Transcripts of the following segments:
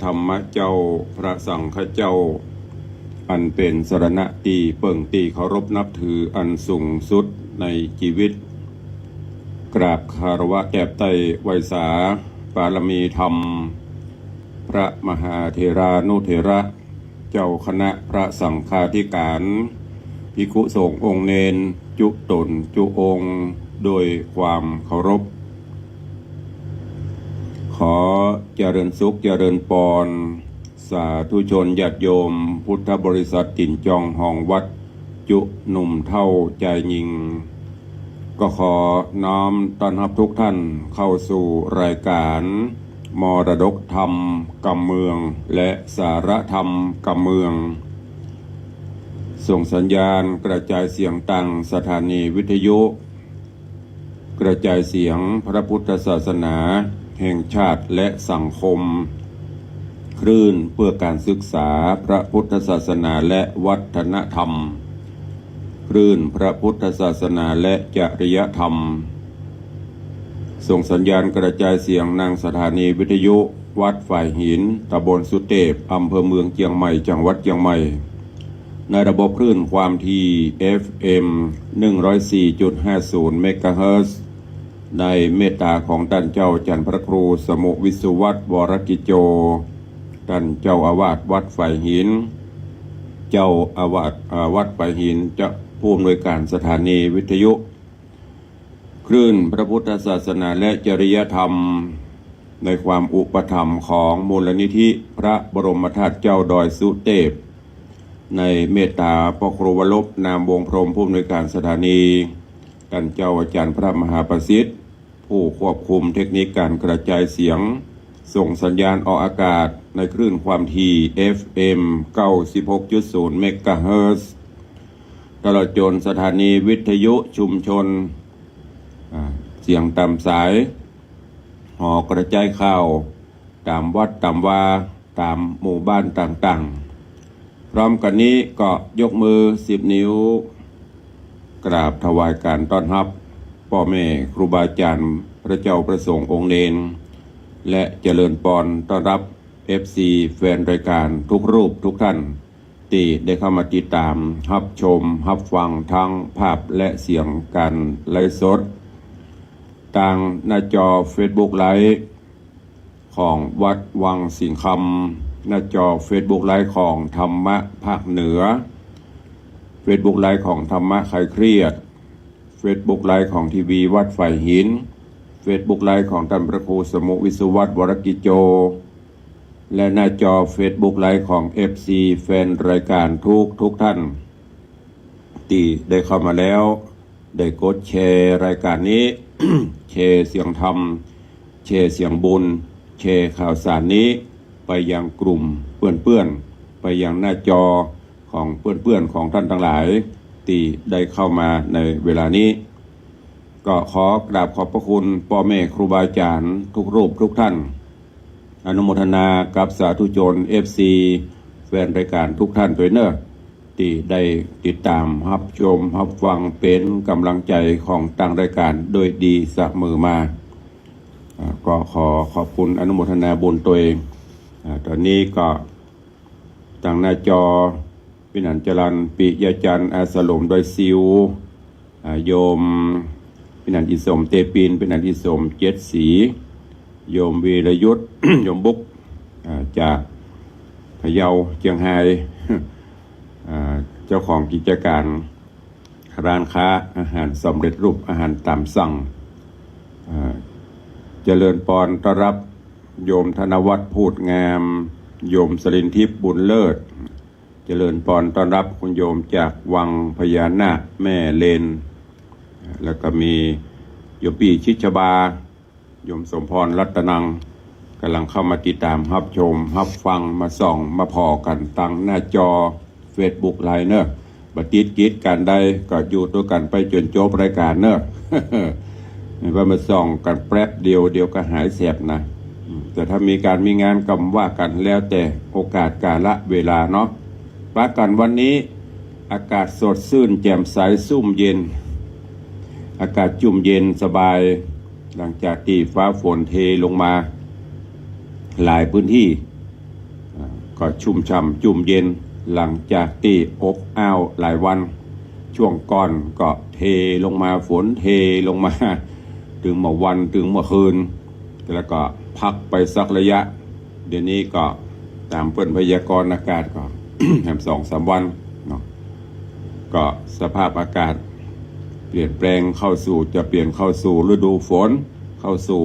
ธรรมเจ้าพระสังฆเจ้าอันเป็นสรณะตีเปิ่งตีเคารพนับถืออันสูงสุดในชีวิตกราบคารวะแก่ไตไวยสาปารมีธรรมพระมหาเถรานุเถระเจ้าคณะพระสังฆาธิการภิกขุสงฆ์องค์เนนจุตนจุองค์โดยความเคารพขอเจริญสุขเจริญปรสาธุชนญาติโยมพุทธบริษัทติ่นจองห้องวัดจุหนุ่มเท่าใจยิงก็ขอน้อมต้อนรับทุกท่านเข้าสู่รายการมรดกธรรมกำเมืองและสารธรรมกำเมืองส่งสัญญาณกระจายเสียงต่างสถานีวิทยุกระจายเสียงพระพุทธศาสนาแห่งชาติและสังคมคลื่นเพื่อการศึกษาพระพุทธศาสนาและวัฒนธรรมคลื่นพระพุทธศาสนาและจริยธรรมส่งสัญญาณกระจายเสียงนางสถานีวิทยุวัดฝ่ายหินตำบลสุเทพอำเภอเมืองเชียงใหม่จังหวัดเชียงใหม่ในระบบคลื่นความถี่ FM 104.50 เมกะเฮิรตซ์ในเมตตาของท่านเจ้าจันทร์พระครูสมุวิสุวัฒน์วรกิจโจท่านเจ้าอาวาสวัดฝ่ายหินเจ้าอาวาสวัดฝ่ายหินจะผู้อำนวยการสถานีวิทยุคลื่นพระพุทธศาสนาและจริยธรรมในความอุปถัมภ์ของมูลนิธิพระบรมธาตุเจ้าดอยสุเทพในเมตตาพระครูวรบนามวงพรหมผู้อำนวยการสถานีท่านเจ้าอาจารย์พระมหาประสิทธิ์ผู้ควบคุมเทคนิคการกระจายเสียงส่งสัญญาณออกอากาศในคลื่นความถี่ FM 96.0 เมกะเฮิรตซ์ตลอดจนสถานีวิทยุชุมชนเสียงตามสายหอกระจายข่าวตามวัดตามวาตามหมู่บ้านต่างๆพร้อมกันนี้ก็ยกมือ10 นิ้วกราบถวายการต้อนรับพ่อแม่ครูบาอาจารย์พระเจ้าประสงค์องค์เนนและเจริญพรต้อนรับ FC แฟนรายการทุกรูปทุกท่านที่ได้เข้ามาติดตามรับชมรับฟังทั้งภาพและเสียงการไลฟ์สดทางหน้าจอ Facebook Live ของวัดวังสิงห์คำหน้าจอ Facebook Live ของธรรมะภาคเหนือ Facebook Live ของธรรมะคลายเครียด Facebook Live ของทีวีวัดฝ่ายหิน Facebook Live ของท่านพระครูสมุวิสุวัฒน์วรกิจโจและหน้าจอ Facebook Live ของ FC แฟนรายการทุกท่านที่ได้เข้ามาแล้วได้กดแชร์รายการนี้ แชร์เสียงธรรมแชร์เสียงบุญแชร์ข่าวสารนี้ไปยังกลุ่มเพื่อนๆไปยังหน้าจอของเพื่อนๆของท่านทั้งหลายที่ได้เข้ามาในเวลานี้ก็ขอกราบขอบพระคุณพ่อแม่ครูบาอาจารย์ทุกรูปทุกท่านอนุโมทนากับสาธุชน FC แฟนรายการทุกท่านด้วยเนอะที่ได้ติดตามรับชมรับฟังเป็นกำลังใจของทางรายการโดยดีเสมอมาก็ขอบคุณอนุโมทนาบุญตัวเองตอนนี้ก็ทางหน้าจอพินันจรันปิยจันทร์อาสลมโดยซิวโยมพินันอิสมเตปินพินันอิสมเจ็ดสีโยมวีรยุทธ โยมบุกจากพะเยาเชียงไฮ้เจ้าของกิจการร้านค้าอาหารสำเร็จรูปอาหารตามสั่งเจริญพรต้อนรับโยมธนวัฒน์พูดงามโยมสรินทิพย์บุญเลิศเจริญพรต้อนรับคุณโยมจากวังพญานาคแม่เลนแล้วก็มีโยมปีชิชบาโยมสมพรรัตนังกำลังเข้ามาติดตามรับชมรับฟังมาส่องมาพอกันตั้งหน้าจอ Facebook ไลน์เนอะบัดติดกิจกันได้ก็อยู่ตัวกันไปจนจบรายการเนอะ ไม่ว่ามาส่องกันแป๊บเดียวก็หายแสบนะแต่ถ้ามีการมีงานก็ว่ากันแล้วแต่โอกาสกาลเวลาเนาะว่ากันวันนี้อากาศสดชื่นแจ่มใสซุ่มเย็นอากาศจุ่มเย็นสบายหลังจากที่ฟ้าฝนเทลงมาหลายพื้นที่ ก็ชุ่มฉ่ำจุ่มเย็นหลังจากที่อบอ้าวหลายวันช่วงก่อนก็เทลงมาฝนเทลงมาถึงเมื่อวันถึงเมื่อคืนแล้วก็พักไปสักระยะเดี๋ยวนี้ก็ตามเปิ้นพยากรณ์อากาศก็ แหม2-3 วันเนาะก็สภาพอากาศเปลี่ยนแปลงจะเปลี่ยนเข้าสู่ฤดูฝนเข้าสู่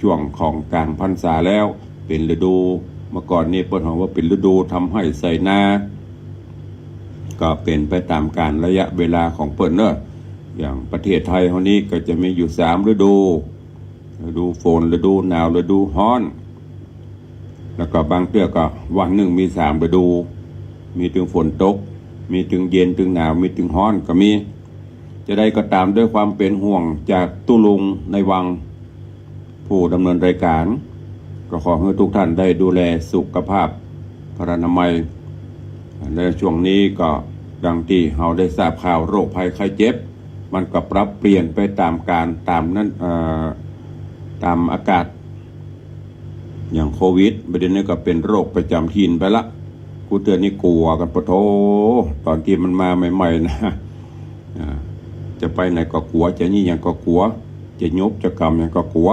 ช่วงของกลางพรรษาแล้วเป็นฤดูเมื่อก่อนนี้เปิ้นว่าเป็นฤดูทำให้ใส่นาก็เป็นไปตามการระยะเวลาของเปิ้นเนอะอย่างประเทศไทยเฮานี้ก็จะมีอยู่3ฤดูฝนฤดูหนาวฤดูร้อนแล้วก็บางเทื่อก็วันหนึ่งมี3ฤดูมีถึงฝนตกมีถึงเย็นถึงหนาวมีถึงร้อนก็มีจะได้ก็ตามด้วยความเป็นห่วงจากตุลุงในวังผู้ดำเนินรายการก็ขอให้ทุกท่านได้ดูแลสุขภาพพรรณนามัยในช่วงนี้ก็ดังที่เราได้ทราบข่าวโรคภัยไข้เจ็บมันก็ปรับเปลี่ยนไปตามการตามนั้นตามอากาศอย่างโควิดประเด็นนี้ก็เป็นโรคประจำถิ่นไปละกูเตือนนี่กลัวกันปะโถตอนที่มันมาใหม่ๆนะจะไปไหนก็กลัวจะนี่ยังก็กลัวจะยบจะกรรมยังก็กลัว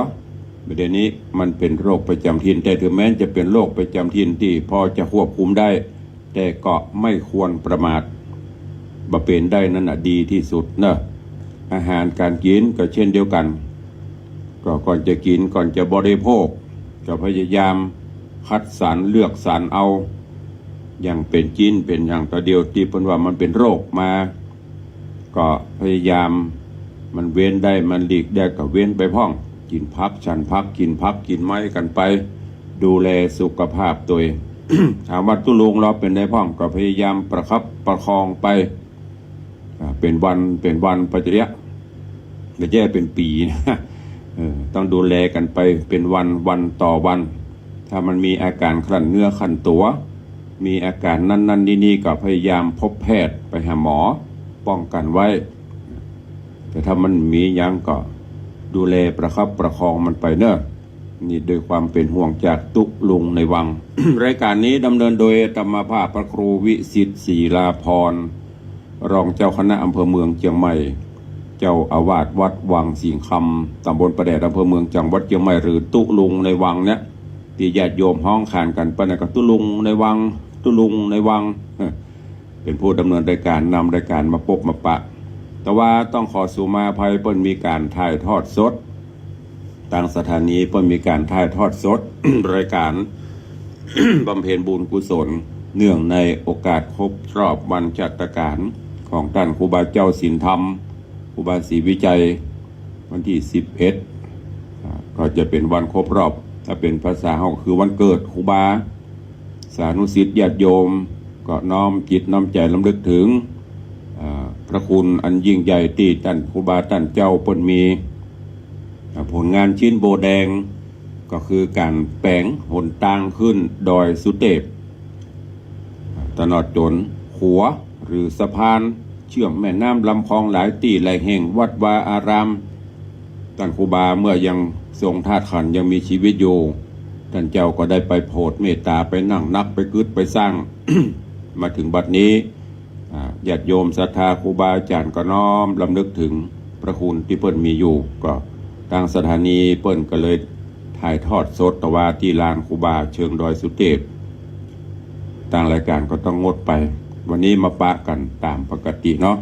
ประเด็นนี้มันเป็นโรคประจำถิ่นแต่ถึงแม้จะเป็นโรคประจำถิ่นที่พอจะควบคุมได้แต่ก็ไม่ควรประมาทบะเป็นได้นั่นดีที่สุดเนอะอาหารการกินก็เช่นเดียวกันก็ก่อนจะกินก่อนจะบริโภคก็พยายามคัดสรรเลือกสรรเอาอย่างเป็นกินเป็นอย่างตัวเดียวที่เพิ่นว่ามันเป็นโรคมาก็พยายามมันเว้นได้มันหลีกได้ก็เว้นไปพ้องกินพักฉันพักกินพักกินไม้กันไปดูแลสุขภาพตัวเอง ถามว่าตุลุงเราเป็นได้พ้องก็พยายามประคับประคองไปเป็นวันไปจะเรียกจะแย่เป็นปีนะต้องดูแลกันไปเป็นวันต่อวันถ้ามันมีอาการคลั่นเนื้อคลั่นตัวมีอาการนั่นนี่ก็พยายามพบแพทย์ไปหาหมอป้องกันไว้แต่ถ้ามันมียังก็ดูแลประคับประคองมันไปเนอะนี่โดยความเป็นห่วงจากตุลุงในวัง รายการนี้ดำเนินโดยธรรมภาพพระครูวิสิทธิ์ศรีลาภรณ์รองเจ้าคณะอำเภอเมืองเชียงใหม่เจ้าอาวาสวัดวังสิงห์คำตำบลประแดดอำเภอเมืองจังหวัดเชียงใหม่หรือตุลุงในวังเนี่ยที่ญาติโยมห้องขานกันไปกับตุลุงในวังเป็นผู้ดำเนินรายการนำรายการมาพบมาปะแต่ว่าต้องขอสุมาภัยเปิ้นมีการถ่ายทอดสดทางสถานีเปิ้นมีการถ่ายทอดสด รายการ บำเพ็ญบุญกุศลเนื่องในโอกาสครบรอบวันจัตการของท่านครูบาเจ้าศีลธรรมครูบาศรีวิจัยวันที่11ก็จะเป็นวันครบรอบถ้าเป็นภาษาเฮาคือวันเกิดครูบาสาธุศิษย์ญาติโยมก็น้อมจิตน้อมใจรำลึกถึงพระคุณอันยิ่งใหญ่ที่ท่านครูบาท่านเจ้าเปิ้นมีผลงานชิ้นโบแดงก็คือการแปลงหนทางขึ้นดอยสุเทพตลอดจนหัวหรือสะพานเชื่อมแม่น้ำลำคลองหลายที่หลายแห่งวัดวาอารามท่านครูบาเมื่อยังทรงธาตุขันธ์ยังมีชีวิตอยู่ท่านเจ้าก็ได้ไปโปรดเมตตาไปนั่งนักไปกึศไปสร้าง มาถึงบัดนี้ญาติโยมศรัทธาครูบาอาจารย์ก็น้อมรำลึกถึงพระคุณที่เพิ่นมีอยู่ก็ทางสถานีเปิ้นก็เลยถ่ายทอดสดตะวาที่ลานครูบาเชิงดอยสุเทพทางรายการก็ต้องงดไปวันนี้มาปะกันตามปกติเนาะ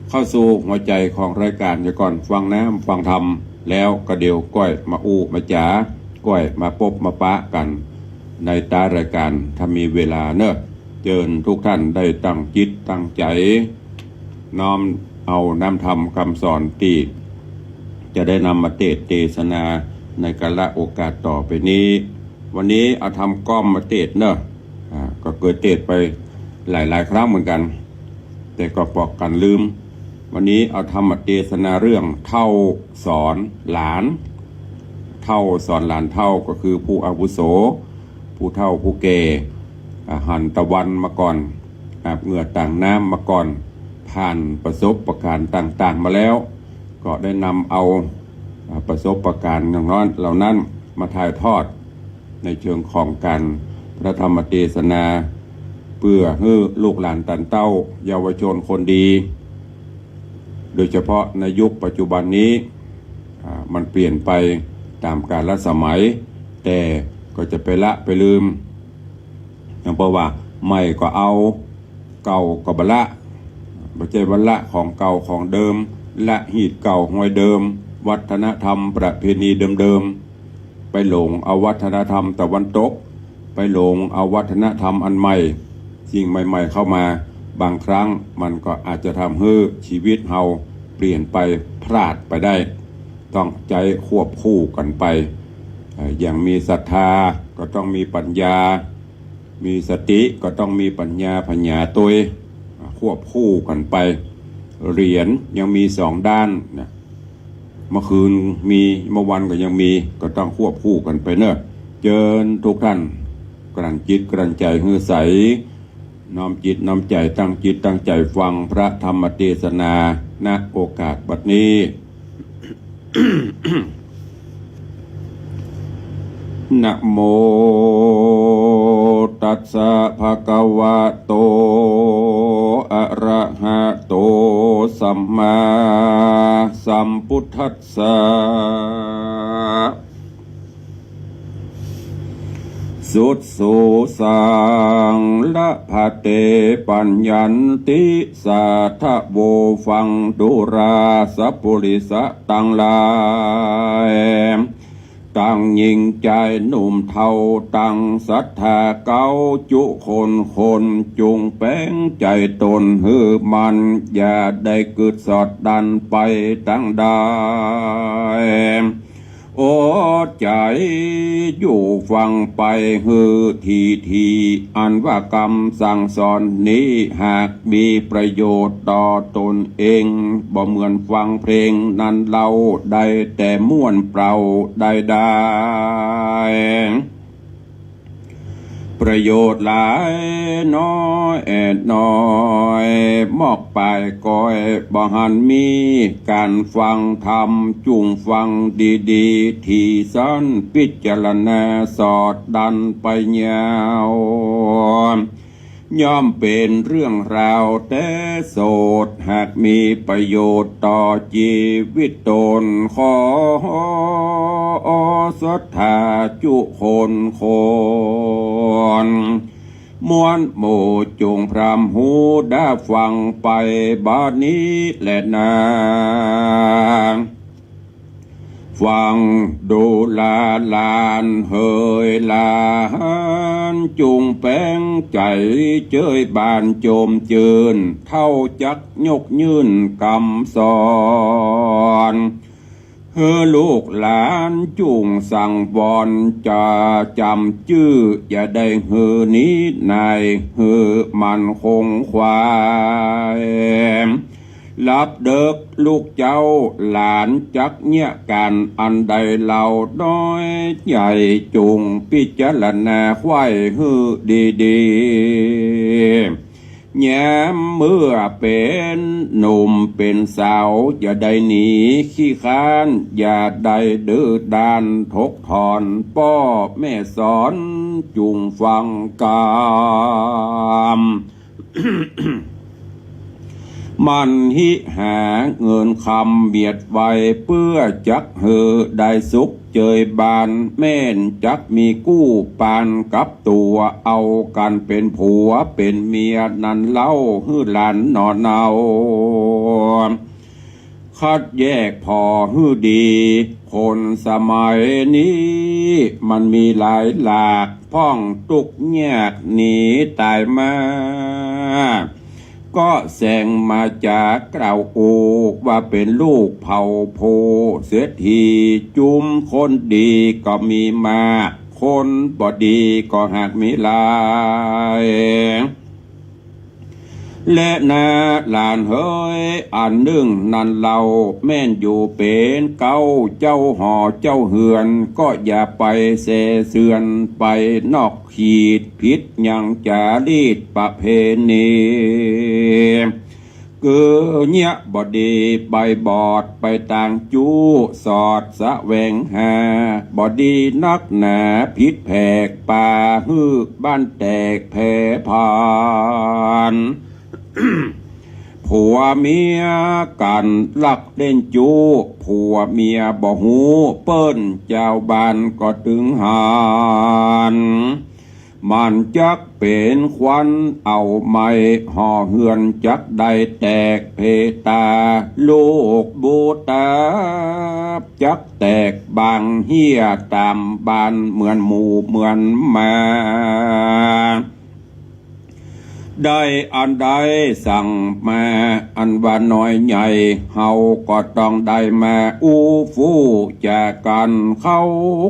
เข้าสู่หัวใจของรายการจะก่อนฟังน้ำฟังธรรมแล้วก็เดี๋ยวก้อยมาอู้มาจ๋าก้อยมาพบมาปะกันในตารายการถ้ามีเวลาเนอะเชิญทุกท่านได้ตั้งจิตตั้งใจน้อมเอาน้ำธรรมคำสอนที่จะได้นำมาเทศนาในกาลโอกาสต่อไปนี้วันนี้เอาทำก้อมมาเทศเนอะก็เกิดเทศไปหลายครั้งเหมือนกันแต่ก็ปอกกันลืมวันนี้เอาธรรมเทศนาเรื่องเท่าสอนหลานเท่าสอนหลานเท่าก็คือผู้อาวุโสผู้เท่าผู้แก่หันตะวันมาก่อนอาบเหงื่อต่างน้ำมาก่อนผ่านประสบประการต่างๆมาแล้วก็ได้นำเอาประสบประการอย่างนั้นเหล่านั้นมาถ่ายทอดในเชิงของการพระธรรมเทศนา เพื่อให้ลูกหลานตันเต้าเยาวชนคนดีโดยเฉพาะในยุคปัจจุบันนี้มันเปลี่ยนไปตามกาลสมัยแต่ก็จะไปละไปลืมอย่างเพราะว่าไม่ก็เอาเก่าก็บละไม่ใช่วันละของเก่าของเดิมละหีดเก่าหวยเดิมวัฒนธรรมประเพณีเดิมๆไปหลงเอาวัฒนธรรมตะวันตกไปหลงเอาวัฒนธรรมอันใหม่สิ่งใหม่ๆเข้ามาบางครั้งมันก็อาจจะทำให้ชีวิตเฮาเปลี่ยนไปพลาดไปได้ต้องใจควบคู่กันไปอย่างมีศรัทธาก็ต้องมีปัญญามีสติก็ต้องมีปัญญาปัญญาตัวควบคู่กันไปเหรียญยังมีสองด้านนะเมื่อคืนมีเมื่อวันก็ยังมีก็ต้องควบคู่กันไปเนอะเชิญทุกท่านกลั่นจิตกลั่นใจฮือใสน้อมจิตน้อมใจตั้งจิตตั้งใจฟังพระธรรมเทศนาณโอกาสบัดนี้ นะโมตัสสะภะคะวะโตอะระหะโตสัมมาสัมพุทธัสสะสุดสูสังละภะเตปัญญันติสาทะโวฟังดุราสัพพุริสะตังลายตั้งยิ่งใจหนุ่มเทาตั้งศรัทธาเก้าจุคนจุงแป้งใจตนหือมันอย่าได้เกิดสอดดันไปตั้งได้โอ้ใจอยู่ฟังไปฮือทีอันว่ากรรมสั่งสอนนี้หากมีประโยชน์ต่อตนเองบ่เหมือนฟังเพลงนั้นเราได้แต่ม่วนเปล่าได้ประโยชน์หลายน้อยน้อยมอกไปก้อยบ่หันมีการฟังธรรมจุงฟังดีๆที่สันพิจารณาสอดดันไปยาวย่อมเป็นเรื่องราวแต่โสดหากมีประโยชน์ต่อชีวิตตนขอศรัทธาจุคนมวลหมู่จงพรำหูได้ฟังไปบัดนี้แลนาฟังดูลานเฮยลานจุงแป้งใจเจยบานโจมเจินเท่าจักยกยื่นกำสอนเฮอลูกหลานจุงสั่งบอนจะจำชื่ออย่าได้เฮอนี้นายเฮอมันคงควายรับเด็กลูกเจ้าหลานจักเนี่ยกันอันใดเล่าน้อยใหญ่จุงพิจารณาควายฮือดีแย้มเมื่อเป็นหนุ่มเป็นสาวอย่าได้หนีขี้ค้านอย่าได้ดื้อด้านทกถอนพ่อแม่สอนจุงฟังกาม มันหิหาเงินคำเบียดไว้เพื่อจักเฮอได้สุขเจยบานแม่นจักมีกู้ปานกับตัวเอากันเป็นผัวเป็นเมียนั่นเล่าฮือหลานนอนเอาคัดแยกพอฮือดีคนสมัยนี้มันมีหลายหลากพ้องตุกแยกหนีตายมาก็แสงมาจากกล่าวโอกว่าเป็นลูกเผ่าโพเสียทีจุมคนดีก็มีมากคนบ่ดีก็หากมีหลายและนาหลานเฮยอันหนึ่งนั่นเราแม่นอยู่เป็นเก้าเจ้าหอเจ้าเหือนก็อย่าไปเสเสือนไปนอกขีดผิดยังจารีตประเพณี เกือเนี่ยบอดีใบบอดไปต่างจูสอดสะแวงหาบอดีนักหนาพิษแผกป่าฮือบ้านแตกแผ่พาน ผัวเมียกันลักเล่นจูผัวเมียบ่หูเปิ้นเจ้าบ้านก็ถึงหานมันจักเป็นควันเอาไม้ห่อเหือนจักได้แตกเพตาลูกบูตาจักแตกบางเฮียตามบ้านเหมือนหมูเหมือนมาได้อันใดสั่งมาอันว่าน้อยใหญ่เฮาก็ต้องได้มาอู้ฟู่แจกกันเข้า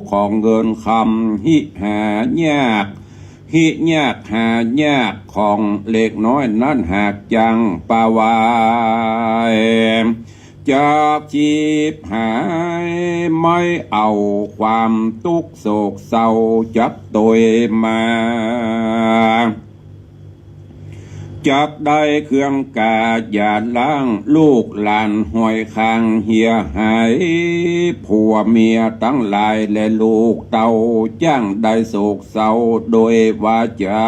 ของเงินคำหิหายากหิยากหายากของเล็กน้อยนั้นหากจังปาวายจากจีบหายไม่เอาความทุกข์โศกเศร้าจับตัวมาจับได้เครื่องกาหยาดล้างลูกหลานห้อยคางเหียหายผัวเมียทั้งหลายและลูกเต้าจ้างได้โศกเศร้าโดยวาจา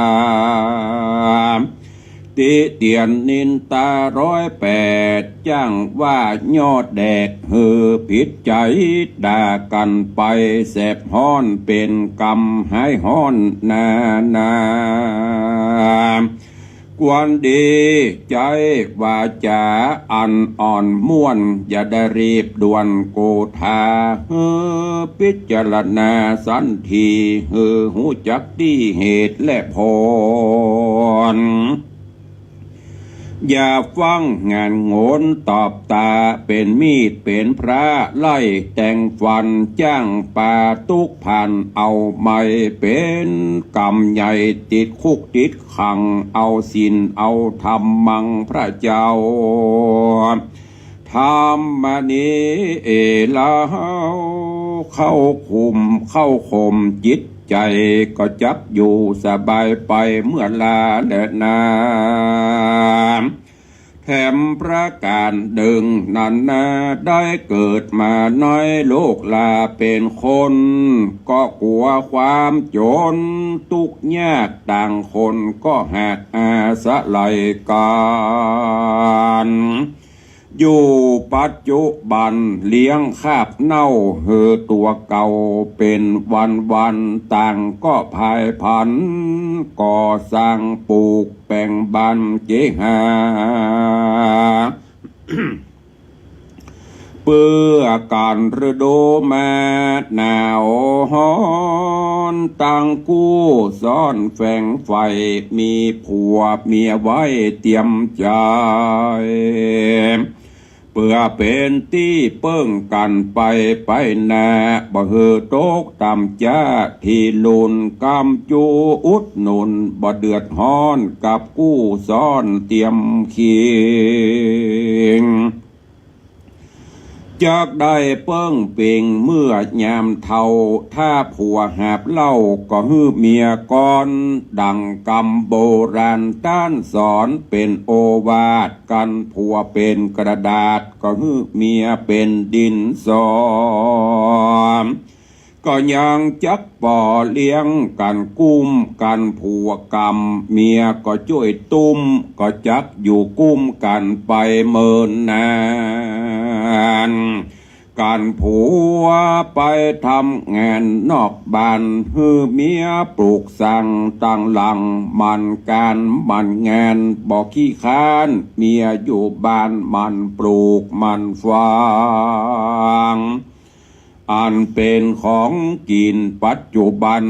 ติเตียนนินตา108จ้างว่ายอดแดกหือผิดใจด่ากันไปแสบฮ้อนเป็นกรรมหายฮ้อนนากวนดีใจว่าจะอันอ่อนม่วนอย่าได้รีบด่วนโกธาพิจารณาสันทีหูจักที่เหตุและผลอย่าฟังงานโงนตอบตาเป็นมีดเป็นพระไล่แต่งฟันจ้างป่าตุกพันเอาไม่เป็นกรรมใหญ่ติดคุกติดขังเอาศีลเอาธรรมมังพระเจ้าธรรมนี้แล้วเข้าข่มจิตใจก็จักอยู่สบายไปเมื่อลาและนาแถมประการหนึ่งนั้นได้เกิดมาน้อยโลกลาเป็นคนก็กลัวความจนทุกข์ยากต่างคนก็หากอาสะไหลกันอยู่ปัจจุบันเลี้ยงคาบเน่าตัวเก่าเป็นวันต่างก็พายพันก่อสร้างปลูกแปลงบ้านเจหา เพื่อการฤดูแม่หนาวฮ้อนต่างกู้ซ่อนแฝงไฟมีผัวเมียไว้เตรียมใจเพื่อเป็นที่เปิ้งกันไปนาบ่เฮือตกตำจ้าที่ลุนกำจูอุดหนุนบ่เดือดฮ้อนกับกู้ซ่อนเตรียมเคียงจากได้เปิ้งเป่งเมื่อยามเท่าถ้าผัวหาบเล่าก็ฮื้อเมียก่อนดังกำโบราณต้านสอนเป็นโอวาทกันผัวเป็นกระดาษก็ฮื้อเมียเป็นดินสอก็ยังจักป่อเลี้ยงกันกุ้มกันผัวกรรมเมียก็ช่วยตุ้มก็จักอยู่กุ้มกันไปเมินนานการผัวไปทำงานนอกบ้านฮือเมียปลูกสั่งตั้งหลังมันการมันงานบอกขี้ค้านเมียอยู่บ้านมันปลูกมันฟางอันเป็นของกินปัจจุบัน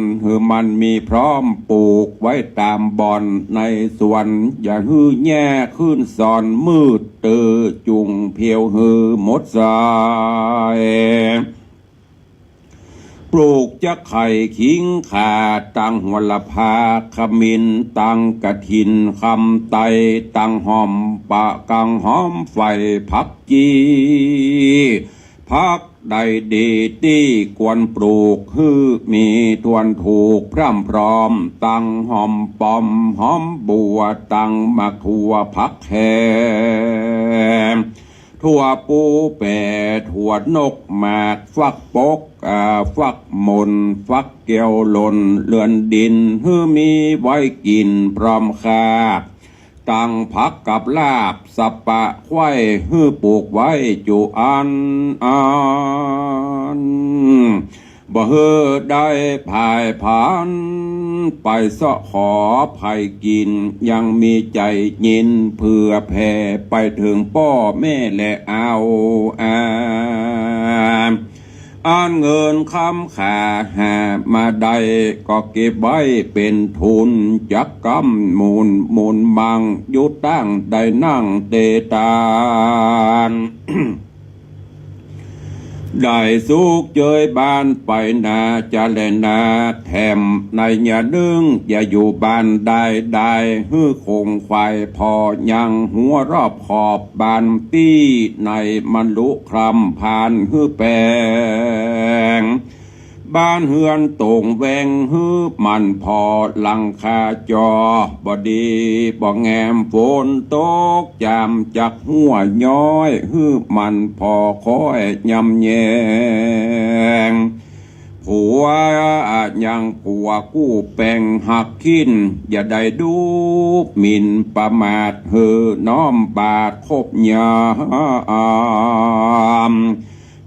มันมีพร้อมปลูกไว้ตามบ่อนในสวนอย่าฮื้อแย่ขึ้นสอนมืดจุงเพียวฮือหมดสายปลูกจะไข่ขิงขาตังหัวละพาขมินตังกระถินคำไตตังหอมปะกังหอมไฟผักจีผัก ใดดีที่ควรปลูกฮือมีทวนถูกพร่ำพร้อมตั้งหอมปอมหอมบัวตั้งมักทั่วพักแคมทั่วปูแปดทั่วนกหมากฟักปกฟักมนฟักเกี่ยวหล่นเลือนดินฮือมีไว้กินพร้อมคาตั้งพักกับลาบสับปะไว้ฮือปลูกไว้จุอันบ่เฮอได้ภายพันไปเสาะขอภัยกินยังมีใจยินเพื่อแผ่ไปถึงพ่อแม่และเอาอ่านเงินคำขาหามาได้ก็เก็บไว้เป็นทุนจักกำมูลบังยุดตั้งได้นั่งเตตานได้สุขเจยบ้านไปนาจะเล่นนาแถมในอย่าดึงอย่าอยู่บ้านได้ฮื้อคงควายพอยังหัวรอบขอบบ้านตี้ในมันลุคลำผ่านฮื้อแปงบ้านเฮือนตรงแวงฮื้อมันพอหลังคาจอบดีบ่แงมฝนตกจามจากหัวย้อยฮื้อมันพอคอยยำแยงผัวยังผัวกู้แปงหักขินอย่าได้ดูหมิ่นประมาทเฮอน้อมบาดคบยาม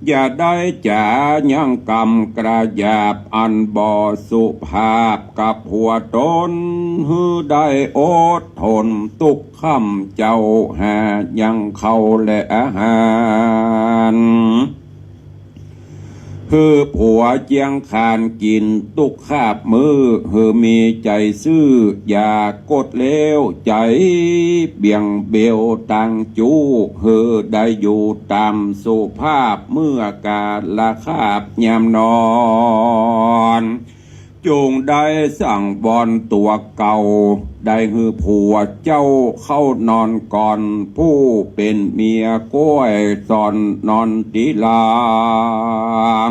อย่าได้จ่ายังกรรมกระยาบอันบ่สุภาพกับหัวตนฮือได้อดทนตุกคำเจ้าหายังเข้าและอาหารฮือผัวเจียงคานกินตุกคาบมือฮือมีใจซื่ออย่ากดเลวใจเบี่ยงเบลตังจูฮือได้อยู่ตามสุภาพเมื่อกาละคาบยามนอนจงได้สั่งบอนตัวเก่าได้ฮือผัวเจ้าเข้านอนก่อนผู้เป็นเมียก้อยสอนนอนตีลาง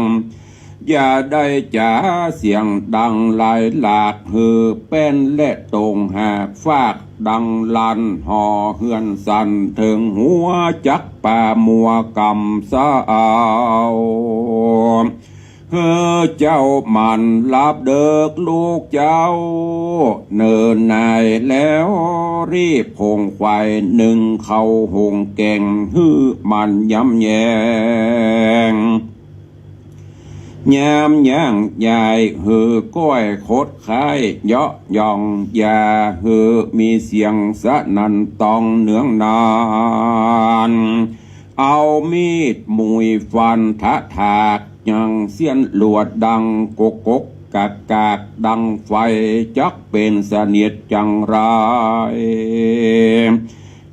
อย่าได้จ่าเสียงดังหลายหลากฮือเป็นและตรงหากฟากดังลันห่อเฮือนสันถึงหัวจักป่ามัวกำสาวเจ้ามันลับเดิกลูกเจ้าเนินนายแล้วรีบพงควายหนึ่งเข้าหงแก่งฮือมันย้ำแยงยามย่างยายฮือก้อยโคดคายเยาะย่องยาฮือมีเสียงสะนันตองเนืองนานเอามีดมุยฟันทะถากยังเสียนหลวดดังกกกากดังไฟจักเป็นเสนียดจังไร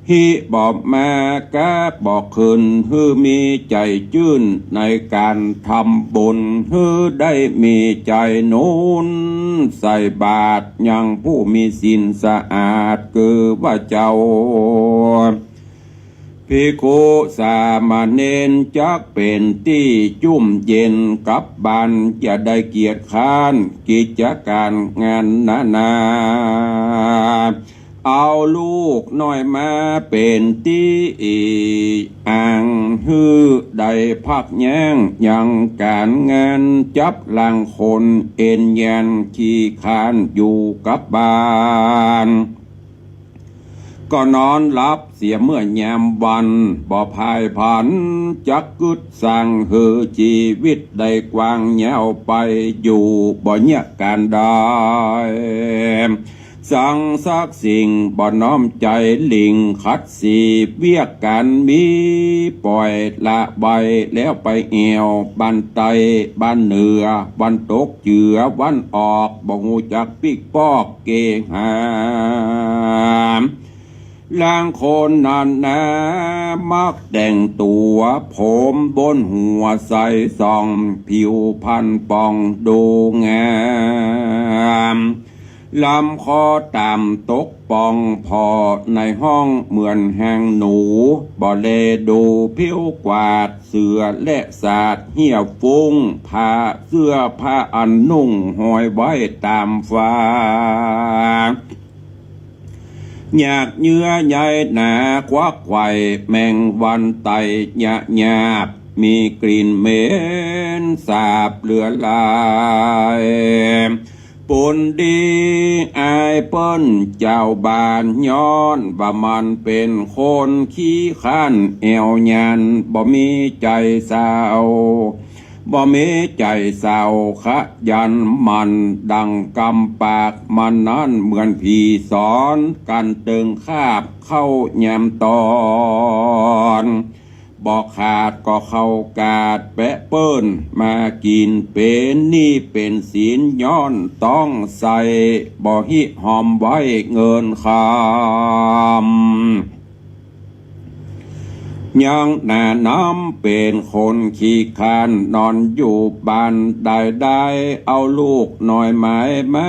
ฮิบอกแม่แกบอกคืนฮือมีใจจื่นในการทำบุญฮือได้มีใจนุนใส่บาตรยังผู้มีศีลสะอาดคือว่าเจ้าภิกขุสามเณรจักเป็นที่จุ่มเย็นกับบ้านอย่าได้เกียรติค้านกิจการงานนาเอาลูกน้อยมาเป็นที่อ่างฮือได้พักแย้งยังการงานจับลังคนเอ็นยันขี้คานอยู่กับบ้านก็นอนหลับเสียเมื่อยามวันบ่พายผันจักกึดสั่งฮือชีวิตได้กว้างแยวไปอยู่บ่เนี่ยการได้สั่งซักสิ่งบ่น้อมใจลิงคัดสีเวียกกันมีปล่อยละใบแล้วไปเอวบันไตบ้านเหนือวันตกเจือวันออกบ่งูจักปิกปอกเกงหามล่างคนนั้นนะมักแต่งตัวผมบนหัวใสส่องผิวพันป่องดูงาม ลำคอตามตกปองพอในห้องเหมือนแหงหนูบ่เลดูผิวกวาดเสือและสาดเหี่ยวฟุ้งผ้าเสื้อผ้าอันนุ่งห้อยไว้ตามฟ้าอยากเยื่อใยหนาควักไข่แมงวันไตหยะหยาบมีกลิ่นเหม็นสาบเหลือลายปนดีอายเปิ้นเจ้าบ้านย้อนว่ามันเป็นคนขี้ข้านแอวยันบ่มีใจเศร้าบ่มีใจเศร้าขะยันมันดังกำปากมันนั้นเหมือนผีสอนกันตึงคาบเข้าแยมตอนบอกขาดก็เข้ากาดแปะเปิ้นมากินเป็นนี่เป็นศีลย้อนต้องใส่บ่หิหอมไว้เงินคำยังหน้าน้ำเป็นคนขี้คานนอนอยู่บ้านได้เอาลูกหน่อยไม้มา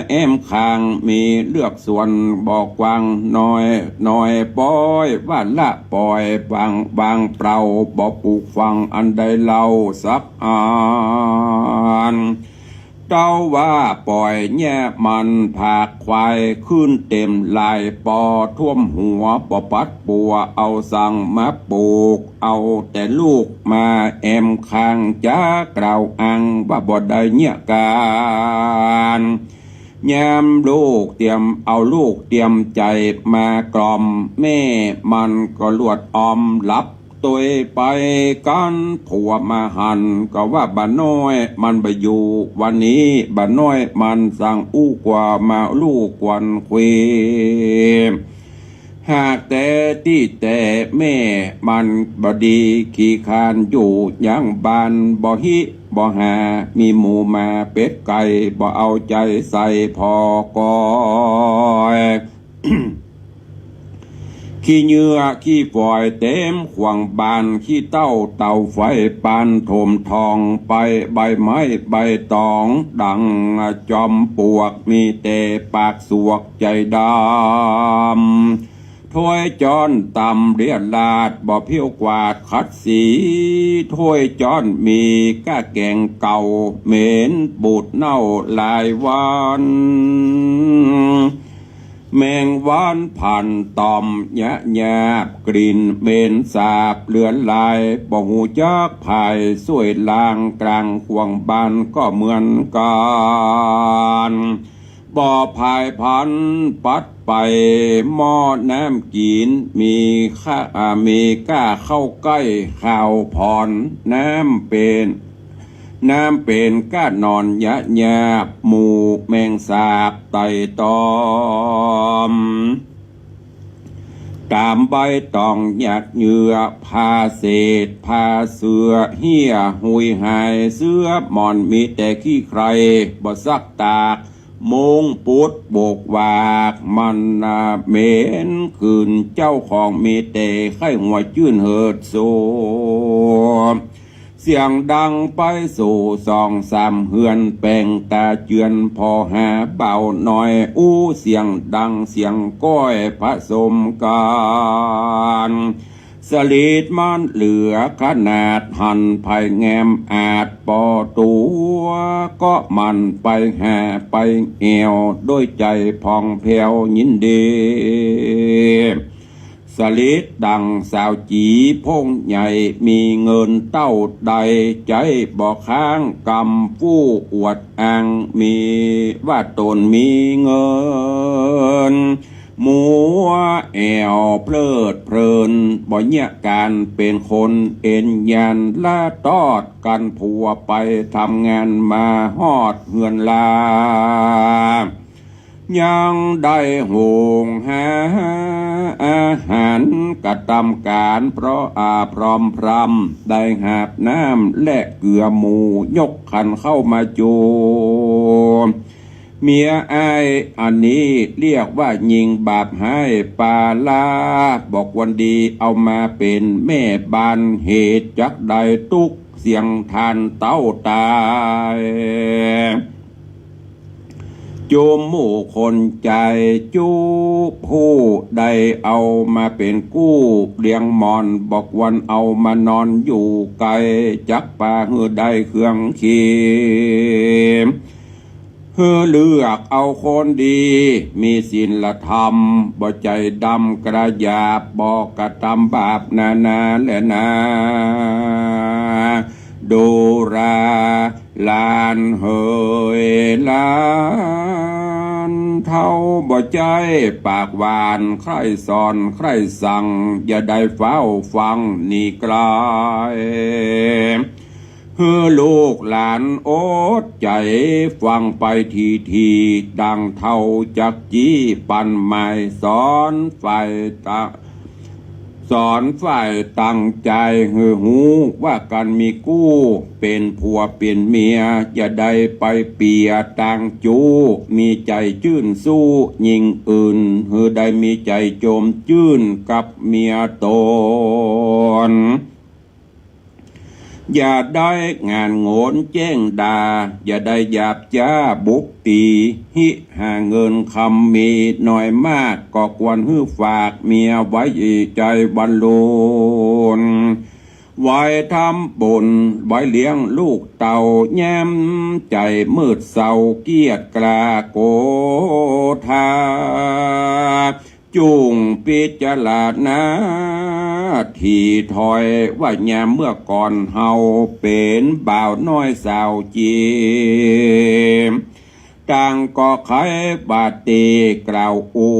แอมคางมีเลือกส่วนบอกวางหน่อยปล่อยว่าละปล่อยบางเปล่าบอกปลูกฟังอันใดเล่าสักอ่านเจ้าว่าปล่อยแย่มันผากควายขึ้นเต็มลายปอท่วมหัวปอปัดปัวเอาสั่งมาปลูกเอาแต่ลูกมาแอมคางจ้ากล่าวอังว่าบ่ได้เนี่ยการยามลูกเตรียมเอาลูกเตรียมใจมากล่อมแม่มันก็ลวดอมลับตัวไปกันผัวมาหันก็ว่าบ้านน้อยมันไปอยู่วันนี้บ้านน้อยมันสั่งอู้กว่ามาลูกกวนคุยหากแต่ที่แต่แม่มันบดีขี้คานอยู่ยังบ้านบ่ฮิบ่หามีหมูมาเป็ดไก่บ่เอาใจใส่พอกอยขี้เหยื่อขี้ปล่อยเต็มขวางบานขี้เต้าไฟปานโถมทองไปใบไม้ใบตองดังจอมปวกมีแต่ปากสวกใจดำถ้วยจอนตำเรียดลาดบ่เพี้ยวกวาดขัดสีถ้วยจอนมีก้าแกงเก่าเหม็นบูดเน่าลายวันแมงวันผ่านตอมยะแยบกลิ่นเบนสาบเลือนลายบ่หูจักภายสวยลางกลางขวงบานก็เหมือนกันบ่อภายพันปัดไปหม้อน้ำกินมีก้าเข้าใกล้ข่าวผ่อนน้ำเป็นก้านอนยะแยบหมูแมงสาบไต่ตอมตามใบตองอยากเหยื่อพาเศษพาเสือเหี้ยหุยหายเสื้อหมอนมีแต่ขี้ใครบ่ซักตากมงปุดโบกวากมันเหม็นคืนเจ้าของมีแต่ไข้หัวจื้นเหิดโซเสียงดังไปสู่2-3เฮือนแปลงตาเจือนพอหาเบาหน่อยอู้เสียงดังเสียงก้อยผสมกันสลิดมันเหลือขนาดหันภายแงมอาจปอตัวก็มันไปแห่ไปเอวด้วยใจพองแผ้วยินดีสลิดดังสาวจีพงใหญ่มีเงินเต้าใดใจบอกค้างกำฟู่อวดอ้างมีว่าตนมีเงินมัวแอวเพลิดเพลินบ่เนี่ยการเป็นคนเอ็นยันละตอดกันผัวไปทำงานมาฮอดเฮือนลายังได้หงหาอาหารกระทำการเพราะพร้อมพรำได้หาบน้ำและเกลือหมูยกขันเข้ามาจูเมียไอ้อันนี้เรียกว่ายิงบาปให้ปาลาบอกวันดีเอามาเป็นแม่บานเหตุจักใดตุกเสียงทานเต้าตาย จูมหมู่คนใจจูผู้ใดเอามาเป็นกู้เลี้ยงมอนบอกวันเอามานอนอยู่ไกลจักป่าหือได้เครื่องเขีมเฮือเลือกเอาคนดีมีศีลธรรมบ่ใจดำกระยาบบอกกระทำบาปนาและนาดูราลานเฮยลานเท่าบ่ใจปากหวานใครสอนใครสั่งอย่าได้เฝ้าฟังนี่กลายเฮือลูกหลานโอดใจฟังไปทีดังเท่าจักจี้ปันไม้สอนฝ่ายตั้งใจหือหูว่ากันมีกู้เป็นผัวเป็นเมียอย่าได้ไปเปียต่างจูมีใจจื้นสู้ยิงอื่นหือได้มีใจโจมจื้นกับเมียตนอย่าได้งานโงนแจ้งดาอย่าได้หยาบจ้าบุกตีหิหาเงินคำมีน้อยมากก็ควรหื้อฝากเมียไว้ใจบรรลุนไว้ทำบุญไว้เลี้ยงลูกเต่าแย้มใจมืดเศร้าเกียดกลาโกธาจุงพิจารณาทีถอยว่ายามเมื่อก่อนเฮาเป็นบ่าวน้อยสาวจีต่างก็ไขบาตีกล่าวอู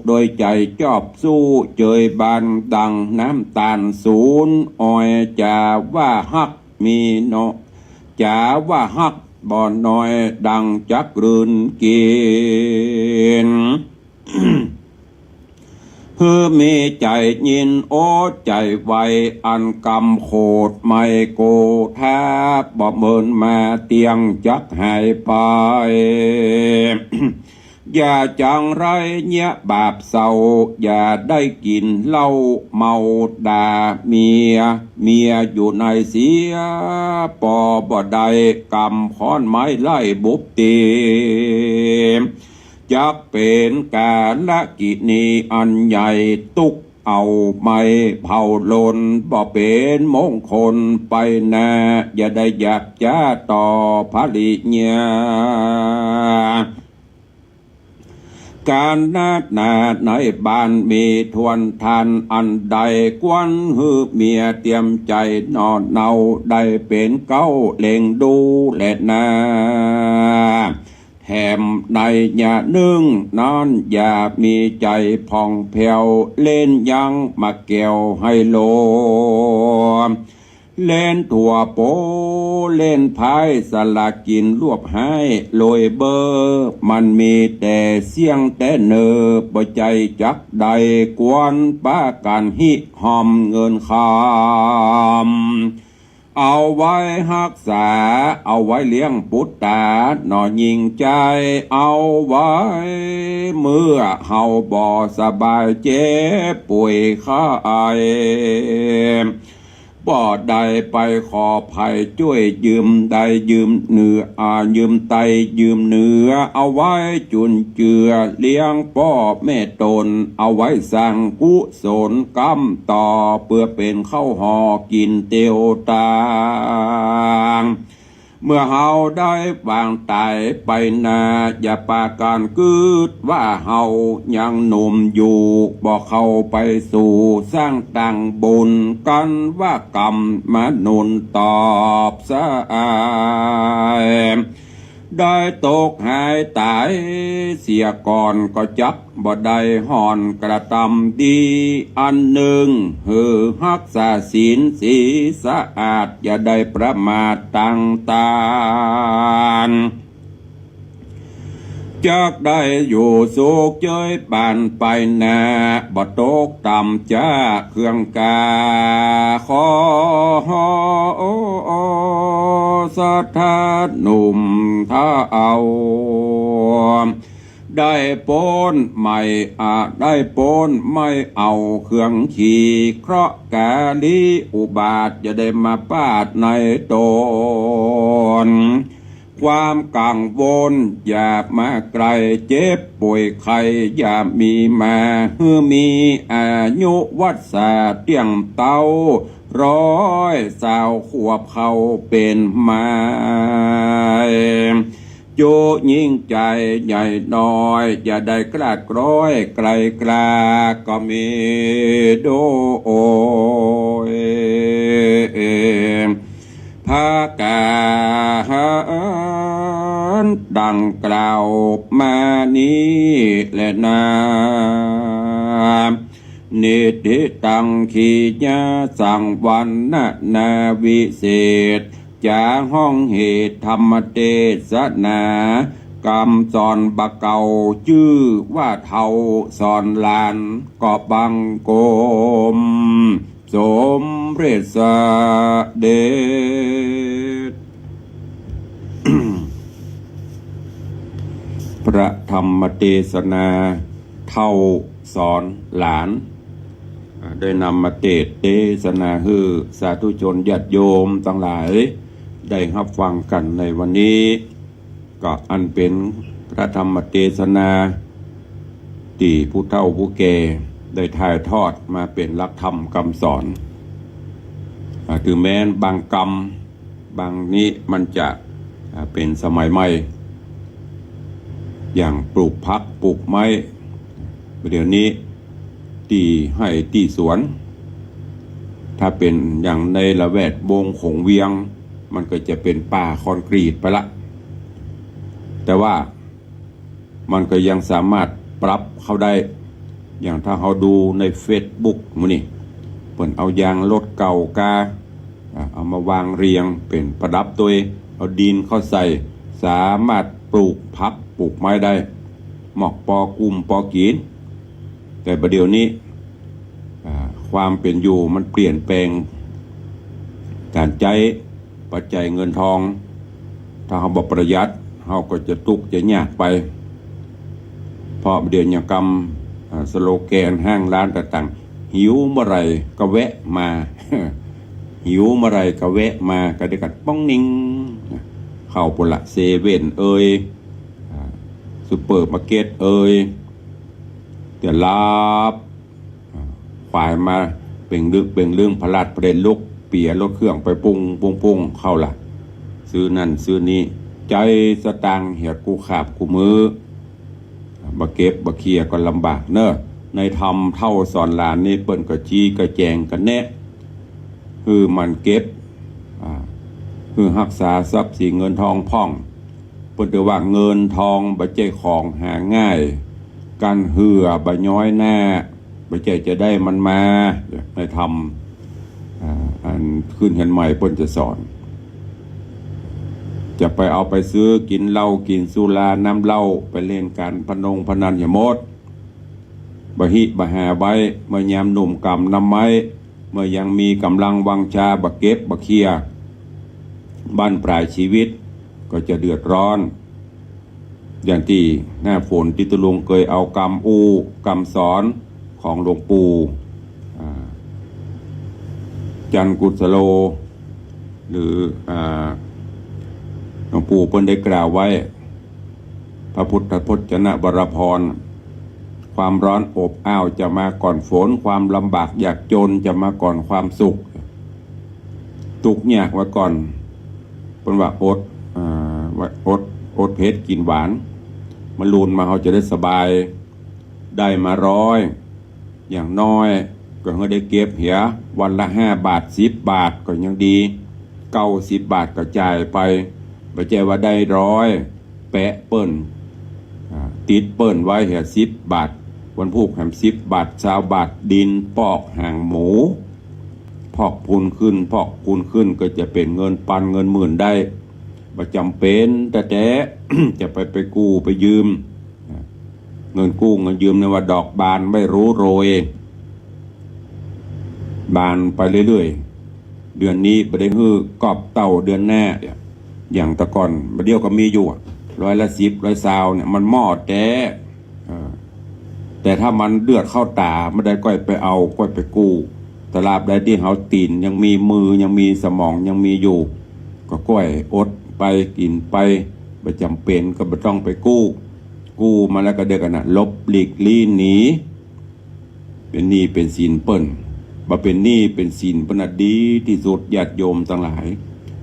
โดยใจจอบสู้เจยบันดังน้ำตาลศูนย์อ้อยจะว่าฮักมีเนาะจะว่าฮักบ่อนน้อยดังจักรืนกิน เพื่อมีใจยินโอใจไวอันกำโคดไม่โกแทบบ่เมินมาเตียงจักหายไป อย่าจังไรเนี้ยบาปเศร้าอย่าได้กินเหล้าเมาด่าเมียอยู่ในเสียปอบ่ได้กำค้อนไม้ไล่บุบตีจักเป็นกาละกินีอันใหญ่ตุกเอาไม่เผาลนบ่เป็นมงคลไปนาอย่าได้อยากจ้าต่อภริญาการนาในบ้านมีทวนทานอันใดกวนหือเมียเตรียมใจนอนเนาได้เป็นเก้าเล่งดูและนาแถมในหยานึ่งนั้นอย่ามีใจผ่องแผ้วเล่นยังมาแก้วให้โลเล่นถั่วโปเล่นพายสลากกินรวบให้โรยเบอร์มันมีแต่เสียงแต่เนอบ่ใจจักใดกวนป้ากันหิหอมเงินคำเอาไว้รักษาเอาไว้เลี้ยงปุตตาหน่อยิงใจเอาไว้เมื่อเฮาบ่สบายเจ็บป่วยข้ายบ่ได้ไปขอภัยช่วยยืมได้ยืมเนื้อยืมไตยืมเนื้อเอาไว้จุนเจือเลี้ยงพ่อแม่ตนเอาไว้สร้างกุศลกรรมต่อเพื่อเป็นข้าวห่อกินเตียวตางเมื่อเฮาได้วางตายไปนาอย่าปาการกึดว่าเฮายังหนุ่มอยู่บอกเข้าไปสู่สร้างตังบุญกันว่ากรรมมนุนตอบสะอายได้ตกหายตายเสียก่อนก็จักบ่ได้ห่อนกระทำดีอันหนึ่งรักษาศีลสีสะอาดอย่าได้ประมาทตั้งตานจักได้อยู่สุขเจยบานไปนาบ่ตกต่ำจ้าเครื่องกาขอสัทธาหนุ่มถ้าเอาได้ปนไม่ได้ปนไม่เอาเครื่องขี่เคราะห์กาลีอุบาทอย่าได้มาปาดในตน ความกังวลอย่ามาไกลเจ็บป่วยไข้อย่ามีมามีอายุวัดสาเตียงเต้า100 20 ขวบเขาเป็นมาโยยิ่งใจใหญ่น้อยอย่าได้กล้ากร้อยไกลกล้าก็มีโดยภากาดังกล่าวมานี้แลนานิติตังขีญาสังวันนาวิเศษจาห้องเหตุธรรมเทศนากรรมสอนบะเก่าชื่อว่าเท่าสอนลานก็บังโกมสมเรศเดช พระธรรมเทศนาเท่าสอนหลานได้นำมาเทศนาให้สาธุชนญาติโยมทั้งหลายได้รับฟังกันในวันนี้ก็อันเป็นพระธรรมเทศนาที่ผู้เฒ่าผู้แก่ได้ถ่ายทอดมาเป็นหลักธรรมคำสอนถึงแม้บางกรรมบางนี้มันจะเป็นสมัยใหม่อย่างปลูกพักปลูกไม้เดี๋ยวนี้ตีให้ตีสวนถ้าเป็นอย่างในละแวดวงของเวียงมันก็จะเป็นป่าคอนกรีตไปละแต่ว่ามันก็ยังสามารถปรับเข้าได้อย่างถ้าเขาดูใน Facebook มื้อนี้เพิ่นเอายางรถเก่ากาเอามาวางเรียงเป็นประดับตัวเอาดินเข้าใส่สามารถปลูกพักปลูกไม้ได้หมอกปอกุมปอกีนแต่ประเดี๋ยวนี้ความเป็นอยู่มันเปลี่ยนแปลงการใช้ปัจจัยเงินทองถ้าเขาบ่ประหยัดเขาก็จะทุกข์จะยากไปเพราะเดี๋ยวนี้กรรมสโลแกนห้างร้านต่างๆหิวเมื่อไรก็แวะมา หิวเมื่อไรก็แวะมาก็ได้กัดป้องนิ่งเข้าปุระเซเว่นซุปเปอร์มาร์เก็ตเดี๋ยวรับฝ่ายมาเป็นเรื่องพลาดประเด็นลุกเปียรถเครื่องไปปุ้งเข้าล่ะซื้อนั่นซื้อนี้ใจสตางค์เหี่ยกูขาบกูมือมาเก็บมาเคลียก็ลำบากเนอะในธรรมเท่าสอนหลานนี่เปิ้นก็จี้ก็แจงกันแน่คือมันเก็บคือรักษาทรัพย์สินเงินทองพ่องเปิ้นจะว่าเงินทองบ่ใจของหาง่ายการเหือบ่ย้อยหน้าบ่ใจจะได้มันมาในธรรมอันขึ้นเห็นใหม่เปิ้นจะสอนจะไปเอาไปซื้อกินเหล้ากินสุราน้ำเหล้าไปเล่นการพนันอย่าหมดบะหิบะหาไว้เมื่อยามหนุ่มกำนำไม้เมื่อยังมีกำลังวังชาบะเก็บบะเคลียบ้านปลายชีวิตก็จะเดือดร้อนอย่างที่หน้าฝนที่ตุลุงเคยเอากำสอนของหลวงปู่จันกุศโลหรือหลวงปู่เพิ่นได้กล่าวไว้พระพุทธพจนะวรพรความร้อนอบอ้าวจะมาก่อนฝนความลำบากยากจนจะมาก่อนความสุขทุกข์ยากไว้ก่อนเพิ่นว่าอดเผ็ดกินหวานมันลูนมาเขาจะได้สบายได้มา100อย่างน้อยก็ได้เก็บเหียวันละ5 บาท10 บาทก็ยังดี90 บาทก็จ่ายไปไม่ใช่ว่าได้100แปะเปิ้นติดเปิ้นไว้เหีย10 บาทวันพูกแหม10 บาท20 บาทดินปอกห่างหมูพอกพูนขึ้นก็จะเป็นเงินปันเงินหมื่นได้บ่จำเป็นแต่ จะไปกู้ไปยืมเงินกู้เงินยืมเนี่ยว่าดอกบานไม่รู้โรยบานไปเรื่อยๆเดือนนี้บ่ได้ฮื้อกอบเต่าเดือนหน้าอย่างตะก่อนบ่เดียวก็มีอยู่110 120เนี่ยมันหม้อแต่ถ้ามันเดือดเข้าตาไม่ได้ก้อยไปเอาก้อยไปกู้ตลาบใดที่เฮาตีนยังมีมือยังมีสมองยังมีอยู่ก็ก้อยอด ไปกินไปไม่จำเป็นก็ไม่ต้องไปกู้มาแล้วก็เดือกันนะลบหลีกลี่หนีเป็นหนี้เป็นศีลเปิ้นบ่เป็นหนี้เป็นศีลเปิ้นดีที่สุดญาติโยมทั้งหลาย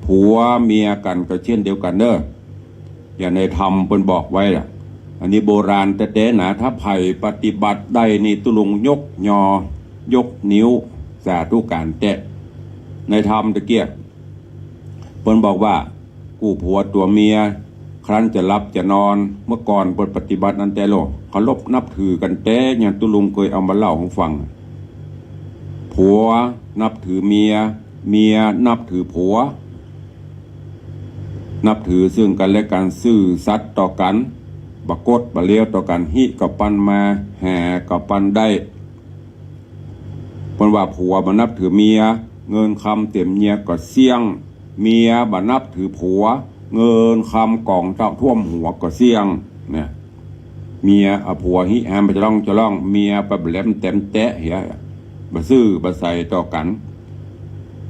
ผัวเมียกันก็เช่นเดียวกันเด้ออย่าในธรรมเปิ้นบอกไว้ล่ะอันนี้โบราณแต่ๆนะถ้าไผ่ปฏิบัติได้นี่ตุลุงยกยอยกนิ้วสาธุการแตะในธรรมตะเกียกเปิ้นบอกว่ากู้ผัวตัวเมียครั้นจะรับจะนอนเมื่อก่อนเปิ้นปฏิบัตินั้นแต่โลเคารพนับถือกันแต่อย่างตุลุงเคยเอามาเล่าให้ฟังผัวนับถือเมียเมียนับถือผัวนับถือซึ่งกันและกันซื่อสัตย์ต่อกันบกดบะเลี้ยวต่อกันหิกับปันมาแห่กับปันได้เพิ่นว่าผัวบ่นับถือเมียเงินคำเต็มเมียก็เสี่ยงเมียบ่นับถือผัวเงินคำกองเจ้าท่วมหัวก็เสี่ยงเนี่ยเมียผัวหิแฮมจะล่องเมียไปแหลมเต็มแตะเหียบ่ซื่อบ่ใส่ต่อกัน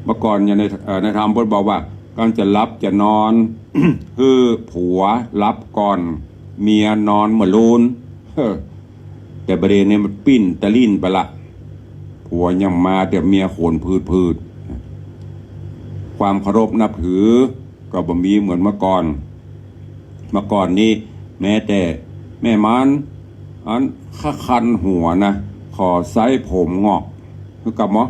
เมื่อก่อนอย่างในธรรมเพิ่นบอกว่าการจะรับจะนอน คือผัวรับก่อนเมียนอนเหมือนลูนแต่ประเด็นนี้มันปิ้นตะลิ่นไปละผัวยังมาแต่เมียโขนพืดความเคารพนับถือก็บ่มีเหมือนเมื่อก่อนนี้แม้แต่แม่มันอันคันหัวนะขอไซผมงอกคือกับหมอ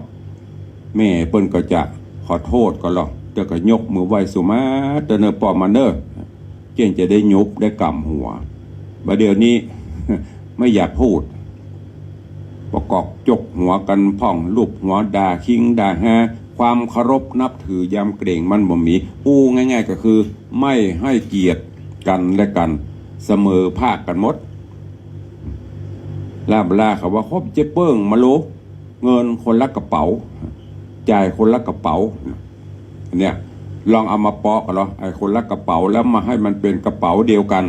แม่เปิ้นก็จะขอโทษก็หรอกเดี๋ยวก็ยกมือไหว้สุมาเตเนอปอมมาเนอเจนจะได้ยุบได้กำหัวบัดเดี๋ยวนี้ ไม่อยากพูดประกอบจกหัวกันพ่องลูบหัวด่าคิงด่าฮะความเคารพนับถือยำเกรงมันบ่มีง่ายๆก็คือไม่ให้เกียรติกันและกันเสมอภาคกันหมดลาเขาว่าครบเจ๊เปิ้งมาโลเงินคนละกระเป๋าจ่ายคนละกระเป๋าเนี่ยลองเอามาปอกกันเหรอไอ้คนละกระเป๋าแล้วมาให้มันเป็นกระเป๋าเดียวกัน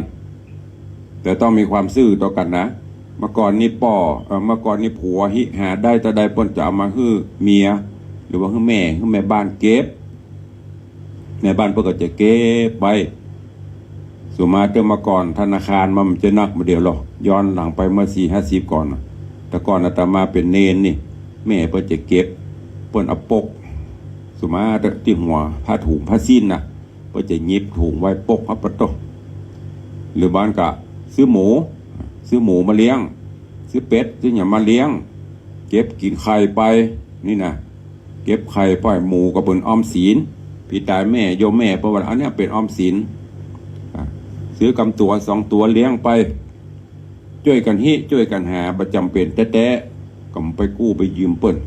แต่ต้องมีความซื่อต่อกันนะเมื่อก่อนนี้เมื่อก่อนนี้ผัวหิหาได้แต่ใดเปิ้นจะเอามาฮื้อเมียหรือว่าฮื้อแม่บ้านเก็บในบ้านเพิ่นก็จะเก็บไปสุมาเตมาก่อนธนาคารมันจะนักมาเดียวหรอกย้อนหลังไปเมื่อ4-50ก่อนแต่ก่อนอาตมาเป็นเนนนี่แม่เพิ่นจะเก็บเปิ้นเอาปกสุมาที่หัวผ้าถุงผ้าสิ้นน่ะเพิ่นจะหยิบถุงไว้ปกพับปะโตหรือบ้านก็ซื้อหมูมาเลี้ยงซื้อเป็ดซื้อหยังมาเลี้ยงเก็บกินไข่ไปนี่นะเก็บไข่ปล่อยหมูกับเปิ้นออมศีลพี่ตายแม่โยมแม่เพราะว่าอันนี้เป็นออมศีลซื้อกำตัว2ตัวเลี้ยงไปช่วยกันช่วยกันหาประจำเป็นแท้ๆก็ไปกู้ไปยืมเปิ้น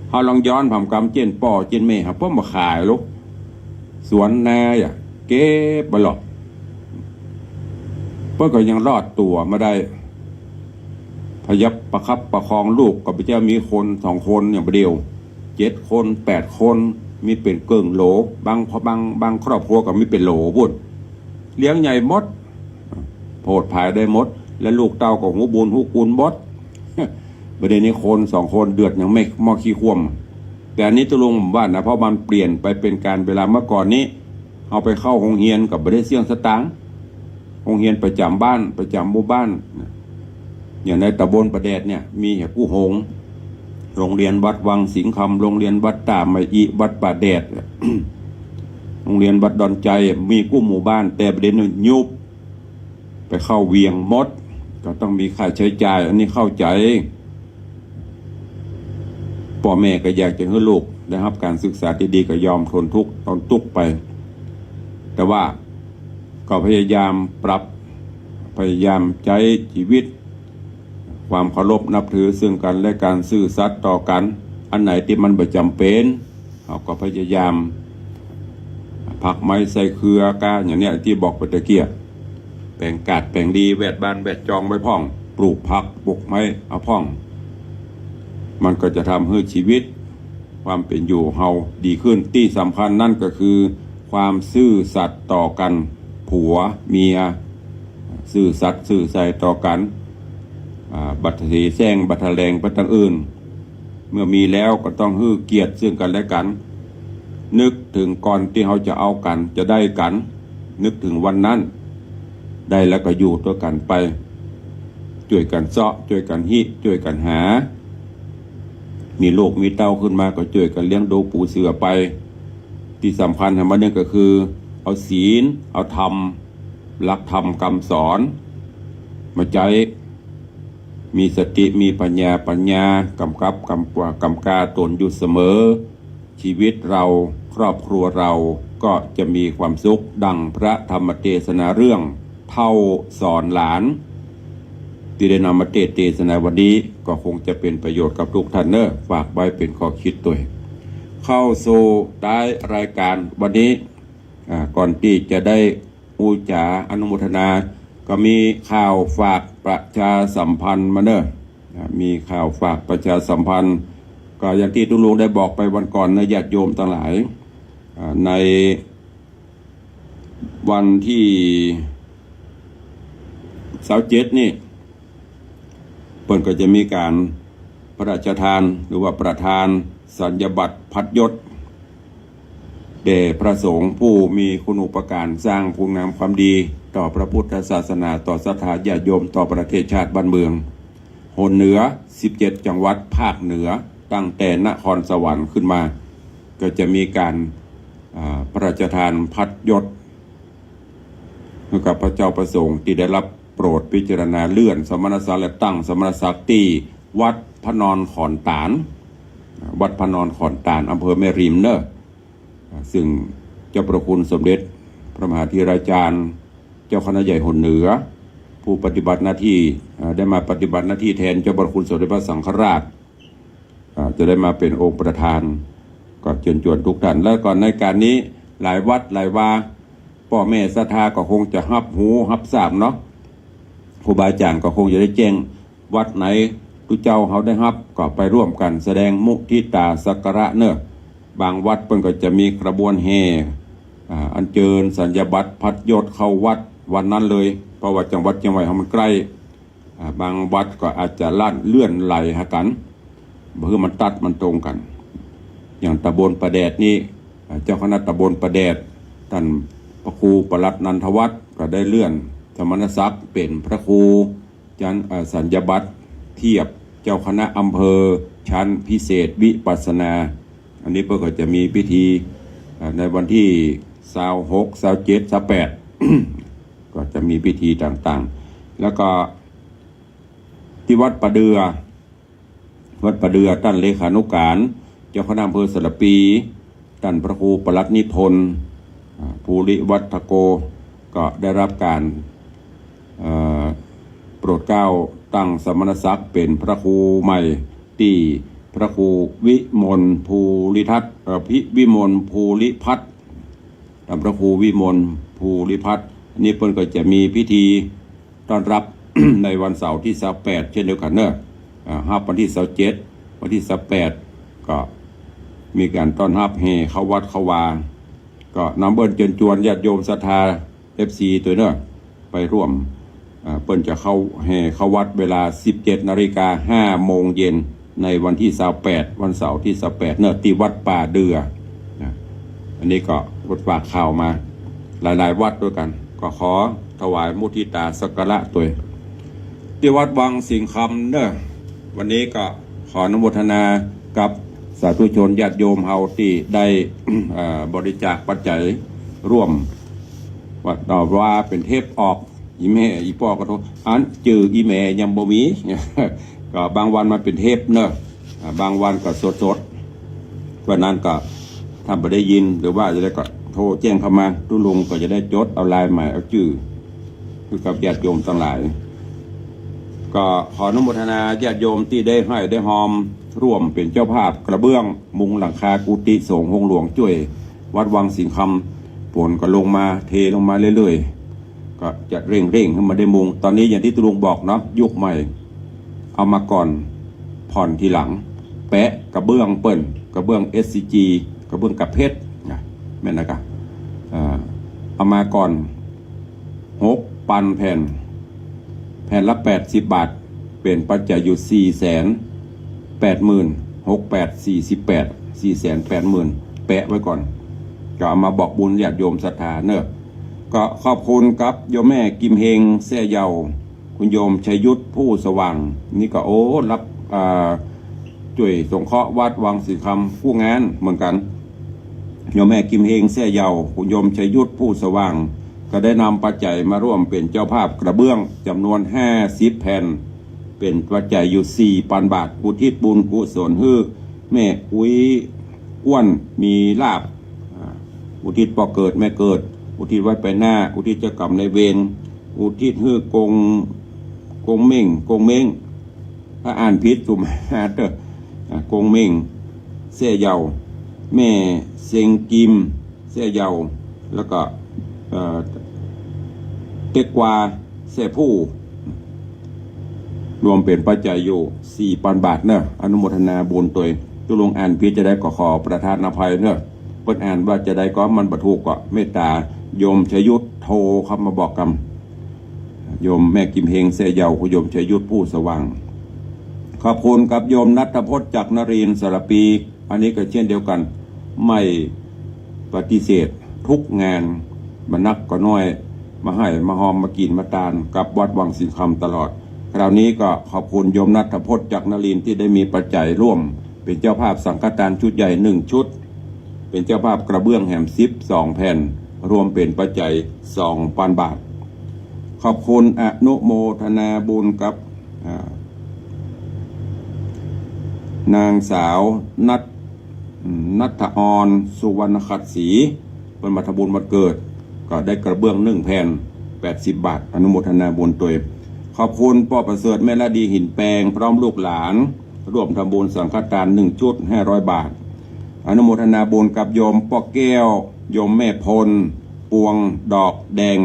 เฮาลองย้อนผ่ำกำเจนป่อเจนแม่หาเพิ่นมาขายลูกสวนนาเก็บบ่หรอกเพิ่นก็ยังรอดตัวมาได้พยับประคับประคองลูกก็ไปเจ้ามีคน2คนอย่างเดียว7คน8คนมีเป็นเกิ่งโหลบางครอบครัวก็มีเป็นโหลพุ่นเลี้ยงใหญ่หมดโพดภายได้หมดและลูกเต้าก็หูบุญหูกูลหมดประเด็นนี้คน2คนเดือดยังไม่มอขี้ควมแต่อันนี้ตุลุงว่านะเพราะมันเปลี่ยนไปเป็นการเวลาเมื่อก่อนนี้เอาไปเข้าโรงเรียนกับบ่ได้เสี่ยงสตางค์โรงเรียนประจำบ้านประจำหมู่บ้านอย่างในตำบลประแดดเนี่ยมีผู้หงโรงเรียนวัดวังสิงห์คำโรงเรียนวัดตาไมอีวัดป่าแดด โรงเรียนวัดดอนใจมีกู้หมู่บ้านแต่ประเด็นนึงยุบไปเข้าเวียงมดก็ต้องมีค่าใช้จ่ายอันนี้เข้าใจพ่อแม่ก็อยากจะให้ลูกได้รับการศึกษาที่ดีก็ยอมทนทุกข์ตอนทุกข์ไปแต่ว่าก็พยายามปรับพยายามใช้ชีวิตความเคารพนับถือซึ่งกันและการซื่อสัตย์ต่อกันอันไหนที่มันประจำเป็นเราก็พยายามผักไม้ใส่เครือกาอย่างเนี้ยที่บอกไปตะเกียบแปลงกาดแปลงดีแวดบ้านแวดจองไว้พ่องปลูกผักปลูกไม้เอาพ่องมันก็จะทำให้ชีวิตความเป็นอยู่เฮาดีขึ้นที่สำคัญนั่นก็คือความซื่อสัตย์ต่อกันผัวเมียซื่อสัตย์ซื่อใจต่อกันบัตรสีแซงบัตรแรงบัตรอื่นเมื่อมีแล้วก็ต้องให้เกียรติซึ่งกันและกัน นึกถึงก่อนที่เขาจะเอากันจะได้กัน นึกถึงวันนั้นได้แล้วก็อยู่ตัวกันไปช่วยกันเซาะช่วยกันฮิช่วยกันหามีลูกมีเต้าขึ้นมาก็ช่วยกันเลี้ยงดูปูเสือไปที่สำคัญทำมันนี่ก็คือเอาศีลเอาธรรมหลักธรรมคำสอนมาใจมีสติมีปัญญากำกับกำกาตนอยู่เสมอชีวิตเราครอบครัวเราก็จะมีความสุขดังพระธรรมเทศนาเรื่องเท่าสอนหลานที่ได้นำมาเทศนาวันนี้ก็คงจะเป็นประโยชน์กับทุกท่านเนอะฝากไว้เป็นข้อคิดตัวเองเข้าสู่ท้ายรายการวันนี้ก่อนที่จะได้อุจาอนุโมทนาก็มีข่าวฝากประชาสัมพันธ์มาเนอะมีข่าวฝากประชาสัมพันธ์ก็อย่างที่ทุกลุงได้บอกไปวันก่อนนะญาติโยมทั้งหลายในวันที่27นี่เพิ่นก็จะมีการพระราชทานหรือว่าประทานสัญญบัตรพัดยศแด่พระสงฆ์ผู้มีคุณูปการสร้างคุณงามความดีต่อพระพุทธศาสนาต่อศรัทธาญาติโยมต่อประเทศชาติบ้านเมืองโหนเหนือ17จังหวัดภาคเหนือตั้งแต่นครสวรรค์ขึ้นมาก็จะมีการพระราชทานพัดยศให้กับพระเจ้าประสงค์ที่ได้รับโปรดพิจารณาเลื่อนสมณศักดิ์และตั้งสมณศักดิ์ที่วัดพระนอนขอนตาลวัดพระนอนขอนตาลอำเภอแม่ริมเนอะซึ่งเจ้าประคุณสมเด็จพระมหาธีราจารย์เจ้าคณะใหญ่หนเหนือผู้ปฏิบัติหน้าที่ได้มาปฏิบัติหน้าที่แทนเจ้าประคุณสมเด็จพระสังฆราชจะได้มาเป็นองค์ประธานก็เชิญชวนทุกท่านแล้วก่อนในการนี้หลายวัดหลายวาพ่อแม่ศรัทธาก็คงจะรับหูรับทราบเนาะครูบาอาจารย์ก็คงจะได้แจ้งวัดไหนทุกเจ้าเขาได้รับก็ไปร่วมกันแสดงมุทิตาสักการะเนอะบางวัดเพิ่นก็จะมีกระบวนแห่อัญเชิญสัญญบัตรพัดยศเข้าวัดวันนั้นเลยเพราะว่าจังหวัดมันใกล้บางวัดก็อาจจะลั่นเลื่อนไหลหากันเพื่อมันตัดมันตรงกันอย่างตำบลประแดดนี่เจ้าคณะตำบลประแดดท่านพระครูปลัดนันทวัฒน์ก็ได้เลื่อนสมณศักดิ์เป็นพระครูสัญญบัตรเทียบเจ้าคณะอำเภอชั้นพิเศษวิปัสสนาอันนี้เพื่อก็จะมีพิธีในวันที่26 27 28ก็จะมีพิธีต่างๆแล้วก็ที่วัดประเดือท่านเลขานุการเจ้าคณะอำเภอสระปีท่านพระครูปลัดนิพนธ์ภูริวัฒโกก็ได้รับการโปรดเกล้าตั้งสมณศักดิ์เป็นพระครูใหม่ที่พระครูวิมลภูริทัศน์วิมลภูริพัฒน์พระครูวิมลภูริพัฒน์นี่เพิ่นก็จะมีพิธีต้อนรับ ในวันเสาร์ที่28เช่นเดียวกันเนอะรับวันที่27วันที่28ก็มีการต้อนรับแห่เข้าวัดเข้าวาก็นำเบิ้ลเชิญชวนญาติโยมศรัทธา FC ตัวเนอะไปร่วมเปิ้นจะเข้าแห่เข้าวัดเวลา 17:05 โมงเย็นในวันที่28วันเสาร์ที่28เนอะที่วัดป่าเดืออันนี้ก็รถฝากข่าวมาหลายๆวัดด้วยกันก็ขอถวายมุทิตาสักการะตัวที่วัดวังสิงห์คำเนอะวันนี้ก็ขออนุโมทนากับสาธุชนญาติโยมเฮาที่ได้ บริจาคปัจจัยร่วมว่าเป็นเทปออกอีแม่อีพ่อก็โทษอันจืออีแม่ยังบ่มี ก็บางวันมันเป็นเทปเนอะบางวันก็สดเพราะนั้นก็ถ้าไม่ได้ยินหรือว่าจะได้ก็โทรแจ้งเข้ามาทุลุงก็จะได้จดเอาลายใหม่เอาชื่อคือกับญาติโยมทั้งหลายก็ขออนุโมทนาญาติโยมที่ได้ให้ได้หอมร่วมเป็นเจ้าภาพกระเบื้องมุงหลังคากุฏิสงฆ์องค์หลวงช่วยวัดวังสิงห์คำฝนก็ลงมาเทลงมาเรื่อยๆก็จะเร่งขึ้นมาได้มุงตอนนี้อย่างที่ตุลุงบอกเนาะยุคใหม่เอามาก่อนผ่อนทีหลังแปะกระเบื้องเปิ้นกระเบื้อง SCG กระเบื้องกับเพชรนะแม่นนะครับเอามาก่อน6 ปันแผ่นละ80 บาทเป็นปัจจัยอยู่480,000 6848 480,000แปะไว้ก่อน ก็เอามาบอกบุญญาติโยมศรัทธาเนอะก็ขอบคุณครับโยมแม่กิมเฮงแซ่เยาคุณโยมชัยยุทธผู้สว่างนี่ก็รับช่วยสงเคราะห์วัดวังสีคำผู้งานเหมือนกันโยมแม่กิมเฮงแซ่เยาคุณโยมชัยยุทธผู้สว่างก็ได้นำปัจจัยมาร่วมเป็นเจ้าภาพกระเบื้องจำนวน50 แผ่นเป็นปัจจัยอยู่4,000 บาทอุทิศบุญกุศลให้แม่อุ้ยอ้วนมีลาภอุทิศพอเกิดแม่เกิดอุทิศไว้ไปหน้าอุทิศเจ้ากรรมในเวรอุทิศให้กงเม่งถ้าอ่านผิดถูกไหมเด้อกงเม่งเสี่ยเยาแม่เซงกิมเสี่ยเยาแล้วก็เต็กวาเสี่ยผู้รวมเป็นปัจจัยอยู่ 4,000 บาทเนอะอนุโมทนาบุญตัวตุลงอ่านผิดจะได้ขอประทานอภัยเนอะเปิดอ่านว่าจะได้ก็มันประถูกก็เมตตาโยมชยุทธโทรเข้ามาบอกกันโยมแม่กิมเฮงเสยเยาคุณโยมชยุทธผู้สว่างขอบคุณกับโยมนัทพจน์จากนรินทร์สระปีอันนี้ก็เช่นเดียวกันไม่ปฏิเสธทุกงานมานักก็น้อยมาให้มาหอมมากินมาตานกับวัดวังสิงคำตลอดคราวนี้ก็ขอบคุณโยมนัทพจน์จากนรินทร์ที่ได้มีปัจจัยร่วมเป็นเจ้าภาพสังฆทานชุดใหญ่1 ชุดเป็นเจ้าภาพกระเบื้องแหม12 แผ่นรวมเป็นปัจจัย 2,000 บาทขอบคุณอนุโมทนาบุญกับนางสาวนัทอรสุวรรณขัดศรีเป็นมาทบุญวันเกิดก็ได้กระเบื้อง1 แผ่น80 บาทอนุโมทนาบุญตัวขอบคุณพ่อประเสริฐแม่ละดีหินแปลงพร้อมลูกหลานร่วมทำบุญสังฆทาน1 ชุด500 บาทอนุโมทนาบุญกับโยมป้อแก้วโยมแม่พลปวงดอกแดง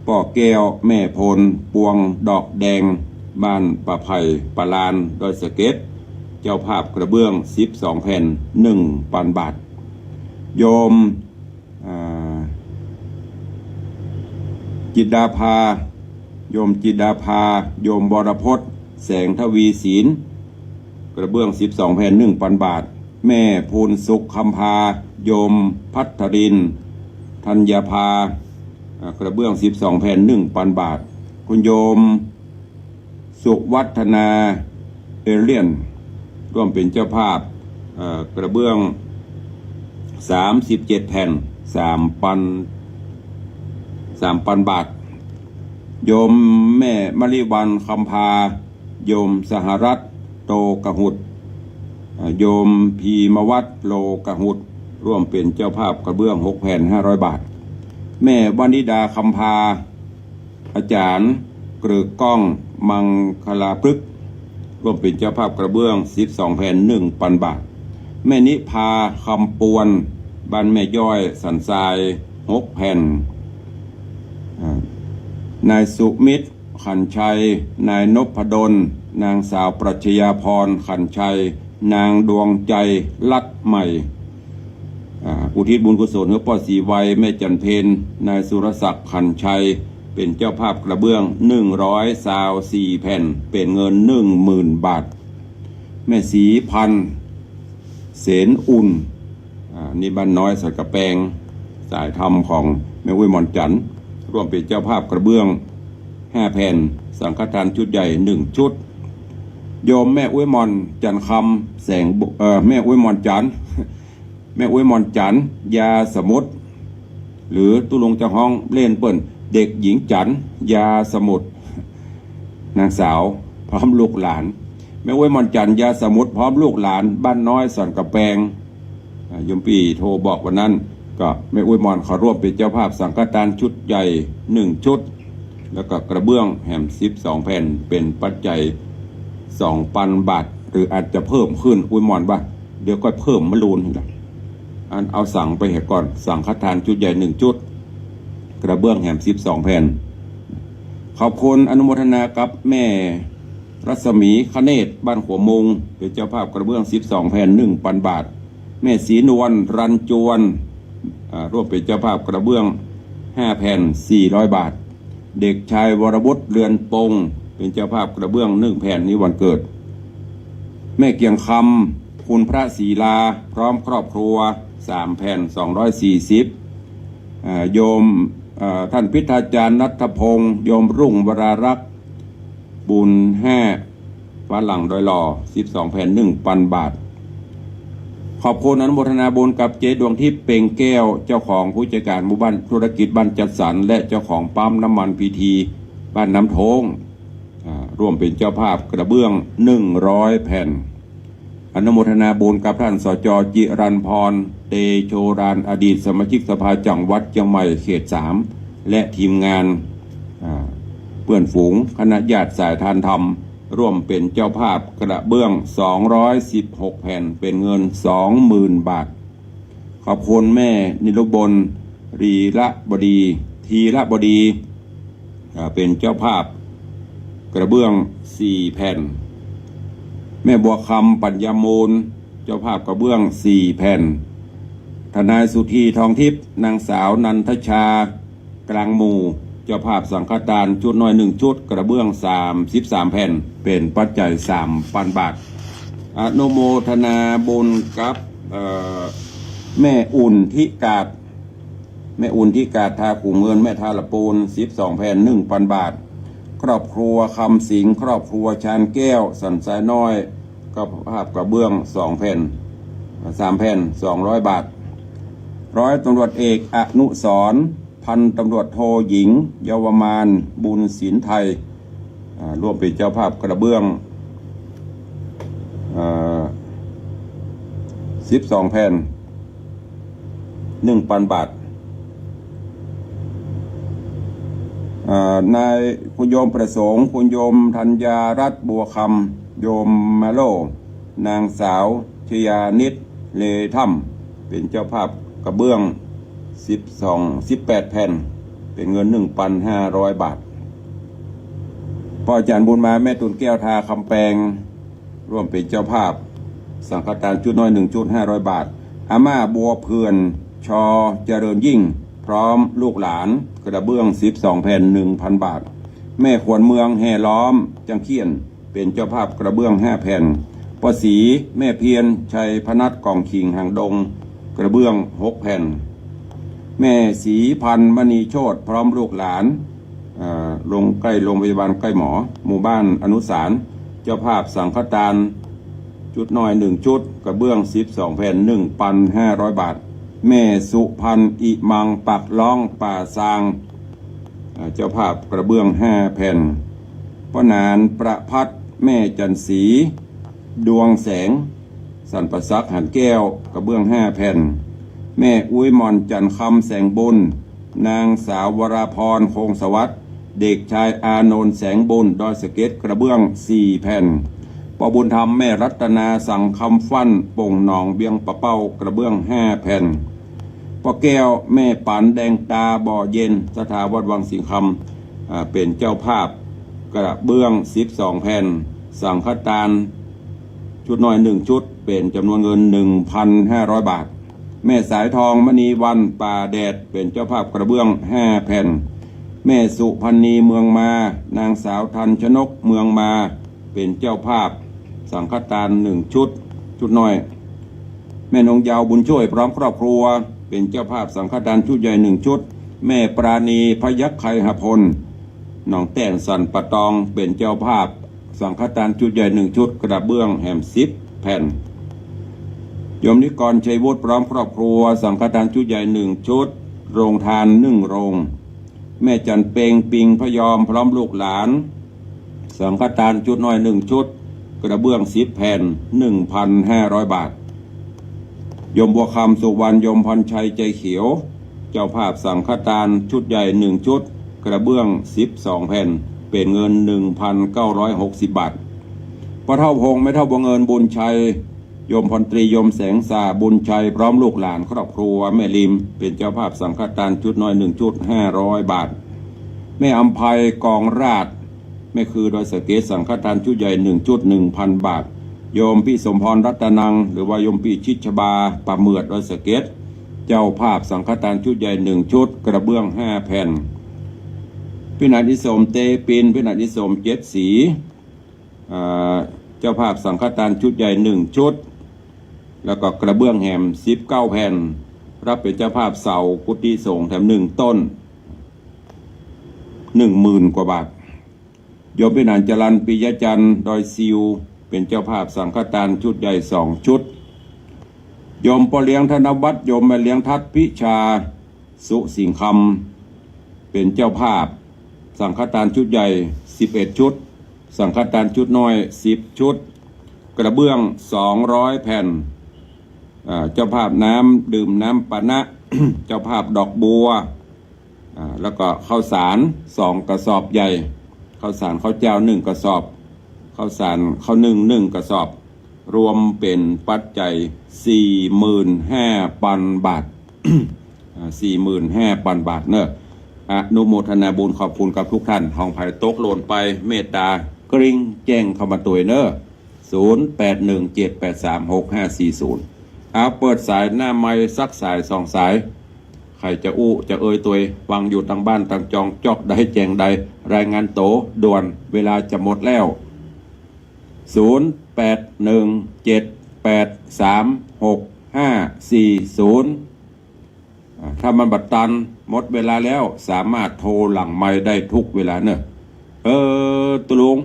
ป้อแก้วแม่พลปวงดอกแดงบ้านปะไผ่ปะลานดอยสะเก็ดเจ้าภาพกระเบื้อง12 แผ่น 1,000 บาทโยมจิตดาภาโยมจิตดาภาโยมบรพจน์แสงทวีศีลกระเบื้อง12 แผ่น 1,000 บาทแม่ภูลสุขคำพาโยมพัทรินธัญภากระเบื้อง12 แผ่น 1,000 บาทคุณโยมสุวัฒนาเอเลียนร่วมเป็นเจ้าภาพกระเบื้อง37 แผ่น 3,000 บาทโยมแม่มริวันคำพาโยมสหรัฐโตกหุดโยมพีมวัตโลกหุดร่วมเป็นเจ้าภาพกระเบื้อง6 แผ่น 500 บาทแม่วนิดาคำพาอาจารย์เกลือก้องมังคลาพฤกษ์ร่วมเป็นเจ้าภาพกระเบื้อง12 แผ่น 1,000 บาทแม่นิพาคำปวนบ้านแม่ย้อยสันทราย6 แผ่นนายสุมิตรขันชัยนายนพดลนางสาวปรัชญาพรขันชัยนางดวงใจลัดใหม่อุทิศบุญกุศลให้พ่อศรีไวยแม่จันเพนนายสุรศักดิ์ขันชัยเป็นเจ้าภาพกระเบื้อง124 แผ่นเป็นเงิน 10,000 บาทแม่ศรีพันธ์เสนอุ่นนี่บ้านน้อยสักกระแปงสายธรรมของแม่อุ้ยมอนจันทร์ร่วมเป็นเจ้าภาพกระเบื้อง5 แผ่นสังฆทานชุดใหญ่1 ชุดโยมแม่อุ้ยมอนจันคำแสงแม่อุ้ยมอนจันแม่อุ้ยมอนจันยาสมุทรหรือตุลงจะห้องเล่นเปิ้นเด็กหญิงจันยาสมุทรนางสาวพร้อมลูกหลานแม่อุ้ยมอนจันยาสมุทรพร้อมลูกหลานบ้านน้อยสันกระแปงยมปีโทรบอกวันนั้นก็แม่อุ้ยมอนเขาร่วมเป็นเจ้าภาพสังฆทานชุดใหญ่1 ชุดแล้วก็กระเบื้องแหม12 แผ่นเป็นปัจจัย 2,000 บาทหรืออาจจะเพิ่มขึ้นอุ้ยมอนว่าเดี๋ยวก็เพิ่มมะลูนอีกเอาสั่งไปเหตุก่อนสังฆทานชุดใหญ่1 ชุดกระเบื้องแหม12 แผ่นขอบคุณอนุโมทนากับแม่รัศมีคเนศบ้านหัวมุงเป็นเจ้าภาพกระเบื้อง12 แผ่น 1,000 บาทแม่ศรีนวลรันจวนร่วมเป็นเจ้าภาพกระเบื้อง5 แผ่น 400 บาทเด็กชายวรวุฒิเรือนปงเป็นเจ้าภาพกระเบื้อง1 แผ่นนี้วันเกิดแม่เกียงคำคุณพระศรีลาพร้อมครอบครัว 3 แผ่น 240โยมท่านพิธาจารย์ณัฐพงศ์โยมรุ่งวรารักษ์บุญ5ฝรั่งดอยหล่อ12 แผ่น 1,000 บาทขอบคุณอนุโมทนาบุญกับเจ๊ดวงทิพย์เป่งแก้วเจ้าของผู้จัดการหมู่บ้านธุรกิจบ้านจัดสรรและเจ้าของปั๊มน้ำมันพีทีบ้านน้ำโทงร่วมเป็นเจ้าภาพกระเบื้อง100 แผ่นอนุโมทนาบุญกับท่านสจ.จิรันพรเตโชรานอดีตสมาชิกสภาจังหวัดเชียงใหม่เขต 3และทีมงานเพื่อนฝูงคณะญาติสายทานธรรมร่วมเป็นเจ้าภาพกระเบื้อง216 แผ่นเป็นเงิน 20,000 บาทขอบคุณแม่นิรบลทีระบดีเป็นเจ้าภาพกระเบื้อง4 แผ่นแม่บัวคำปัญญามูลเจ้าภาพกระเบื้อง4 แผ่นทนายสุธีทองทิพย์นางสาวนันทชากลางหมู่เจ้าภาพสังฆทานชุดน้อย1 ชุดกระเบื้อง33 แผ่นเป็นปัจจัย 3,000 บาทอนุโมทนาบุญกับแม่อุ่นทิกาดทาขุมเงินแม่ทาละปูน12 แผ่น 1,000 บาทครอบครัวคำสิงครอบครัวชานแก้วสันสายน้อยก็ภาพกระเบื้อง2 แผ่น 3 แผ่น 200 บาทร้อยตำรวจเอกอนุสรณ์พันตำรวจโทหญิงเยาวมานบุญศิลป์ไทยร่วมเป็นเจ้าภาพกระเบื้อง12 แผ่น 1,000 บาทนายคุณโยมประสงค์คุณโยมธัญญารัตน์บัวคำโยมมาโลนางสาวชยานิตเลถ้ำเป็นเจ้าภาพกระเบื้อง18 แผ่นเป็นเงิน 1,500 บาทพ่ออาจารย์บุญมาแม่ตุนแก้วทาคำแปงร่วมเป็นเจ้าภาพสังฆทานชุดน้อย1 ชุด500 บาทอาม่าบัวเพื่อนชอเจริญยิ่งพร้อมลูกหลานกระเบื้อง12 แผ่น 1,000 บาทแม่ขวัญเมืองแห่ล้อมจังเคียนเป็นเจ้าภาพกระเบื้อง5 แผ่นป้าศรีแม่เพียรชัยพนัสกองขิงหางดงกระเบื้อง6 แผ่นแม่ศรีพันธ์มณีโชติพร้อมลูกหลานลงใกล้โรงพยาบาลใกล้หมอหมู่บ้านอนุสารเจ้าภาพสังฆทานชุดน้อย1 ชุดกระเบื้อง12 แผ่น 1,500 บาทแม่สุพันธ์อิมังปักล้องป่าซางเจ้าภาพกระเบื้อง5 แผ่นพ่อนานประพัฒแม่จันศรีดวงแสงสันประซักหันแก้วกระเบื้อง5 แผ่นแม่อุ้ยมอนจันคำแสงบุญนางสาววราพรคงสวัสดิ์เด็กชายอานนท์แสงบุญดอยสะเก็ดกระเบื้อง4 แผ่นปอบุญธรรมแม่รัตนาสั่งคำฟั่นป่งหนองเบียงปะเป้ากระเบื้อง5 แผ่นปอแก้วแม่ปันแดงตาบ่อเย็นสถาวัดวังสิงคำเป็นเจ้าภาพกระเบื้อง12 แผ่นสังฆทานชุดน้อย1 ชุดเป็นจำนวนเงิน 1,500 บาทแม่สายทองมณีวันป่าแดดเป็นเจ้าภาพกระเบื้อง5 แผ่นแม่สุพันนีเมืองมานางสาวทันชนกเมืองมาเป็นเจ้าภาพสังฆทาน1 ชุดน้อยแม่นงยาวบุญช่วยพร้อมครอบครัวเป็นเจ้าภาพสังฆทานชุดใหญ่1 ชุดแม่ปราณีพยัคฆ์ไคหพลน้องแต้นสันปะตองเป็นเจ้าภาพสังฆทานชุดใหญ่1 ชุดกระเบื้องแหม10 แผ่นโยมนิกรชัยวุฒิพร้อมครอบครัวสังฆทานชุดใหญ่1 ชุดโรงทาน1 โรงแม่จันเปงปิงพยอมพร้อมลูกหลานสังฆทานชุดน้อย1 ชุดกระเบื้อง10 แผ่น 1,500 บาทโยมบัวคำสุวรรณโยมพรชัยใจเขียวเจ้าภาพสังฆทานชุดใหญ่1 ชุดกระเบื้อง12 แผ่นเป็นเงิน 1,960 บาทพ่อเท่าพงษ์แม่เท่าบังเอิญบุญชัยโยมพลตรีโยมแสงสาบุญชัยพร้อมลูกหลานครอบครัวแม่ลิมเป็นเจ้าภาพสังฆทานชุดน้อย1 ชุด500 บาทแม่อำไพกองราชแม่คือดอยสะเก็ดสังฆทานชุดใหญ่1 ชุด 1,000 บาทโยมพี่สมพรรัตนังหรือว่าโยมพี่ชิชบาปะเมือดดอยสะเก็ดเจ้าภาพสังฆทานชุดใหญ่1 ชุดกระเบื้อง5 แผ่นพี่นาทิสมเตปินพี่นาทิสม7 สีเจ้าภาพสังฆทานชุดใหญ่1 ชุด แล้วก็กระเบื้องแหม19แผ่นรับเป็นเจ้าภาพเสากุฏิสงฆ์แถม1ต้น 10,000 กว่าบาทโยมพินานจรัญปิยจันทร์ดอยซิวเป็นเจ้าภาพสังฆทานชุดใหญ่2 ชุดโยมพ่อเลี้ยงธนวัฒน์โยมแม่เลี้ยงทัศน์พิชาสุสิงคำเป็นเจ้าภาพสังฆทานชุดใหญ่11 ชุดสังฆทานชุดน้อย10 ชุดกระเบื้อง200 แผ่นเจ้าภาพน้ำดื่มน้ำปานะ เจ้าภาพดอกบัวแล้วก็ข้าวสาร2 กระสอบใหญ่ข้าวสารข้าวเจ้า1 กระสอบข้าวสารข้าวนึ่ง1 กระสอบรวมเป็นปัจจัย 45,000 บาท 45,000 บาทเนอะอนุโมทนาบุญขอบคุณกับทุกท่านห้องไผ่ตกหล่นไปเมตตากริ่งแจ้งเข้ามาตัวเนอะ0817836540เอาเปิดสายหน้าไม้สักสาย2 สายใครจะอู้จะเอ่ยตัวฟังอยู่ทางบ้านทางจองจอกได้แจ้งใดรายงานโตด่วนเวลาจะหมดแล้ว0817836540ถ้ามันบัดตันหมดเวลาแล้วสามารถโทรหลังไม้ได้ทุกเวลาเนอะตุลุง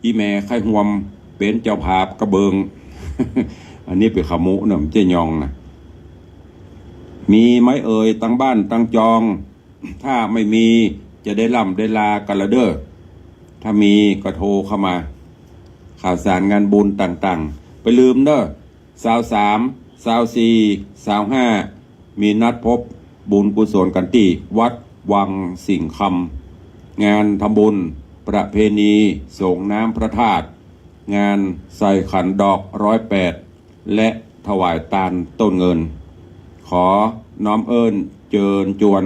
อีแม่ไข่ห่วมเป็นเจ้าภาพกระเบิง อันนี้เป็นขมุเนอะเจ๊ยองนะมีไหมเอ่ยตั้งบ้านตั้งจองถ้าไม่มีจะได้ล่ำได้ลากันละเด้อถ้ามีก็โทรเข้ามาข่าวสารงานบุญต่างๆไปลืมเด้อ23 24 25มีนัดพบบุญกุศลกันที่วัดวังสิงห์คำงานทำบุญประเพณีส่งน้ำพระธาตุงานใส่ขันดอก108และถวายตาลต้นเงินขอน้อมเอิญเจิญจวน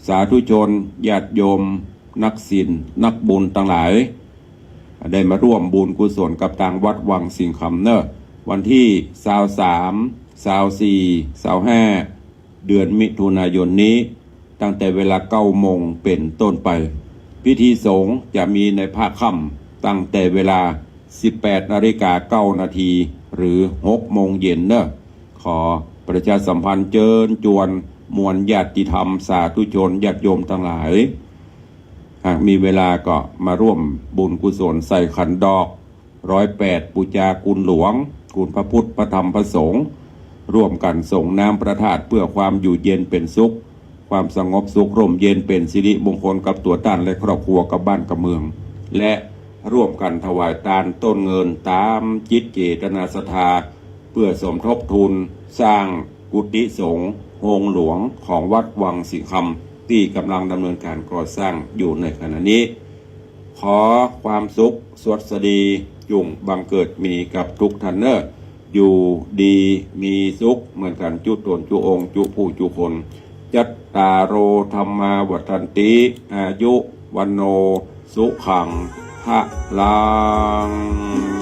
สาธุชนญาติโยมนักศีลนักบุญทั้งหลายได้มาร่วมบุญกุศลกับทางวัดวังสิงห์คำเนอะวันที่23 24 25เดือนมิถุนายนนี้ตั้งแต่เวลา9 โมงเป็นต้นไปพิธีสงฆ์จะมีในภาคค่ำตั้งแต่เวลา18:09 นาทีหรือ6 โมงเย็นเนอะขอประชาสัมพันธ์เจิญจวนมวลญาติธรรมสาธุชนญาติโยมทั้งหลายหากมีเวลาก็มาร่วมบุญกุศลใส่ขันดอก108บูชาคุณหลวงคุณพระพุทธพระธรรมพระสงฆ์ร่วมกันส่งน้ำพระธาตุเพื่อความอยู่เย็นเป็นสุขความสงบสุขร่มเย็นเป็นสิริมงคลกับตัวท่านและครอบครัวกับบ้านกับเมืองและร่วมกันถวายทานต้นเงินตามจิตเจตนาศรัทธาเพื่อสมทบทุนสร้างกุฏิสงฆ์โรงหลวงของวัดวังสิงห์คำที่กำลังดำเนินการก่อสร้างอยู่ในขณะนี้ขอความสุขสวัสดีจุงบังเกิดมีกับทุกท่านเนออยู่ดีมีสุขเหมือนกันจุตนจุองจุผู้จุคนจัตตาโรธรรมาวัฏันติอายุวันโนสุขังพะลัง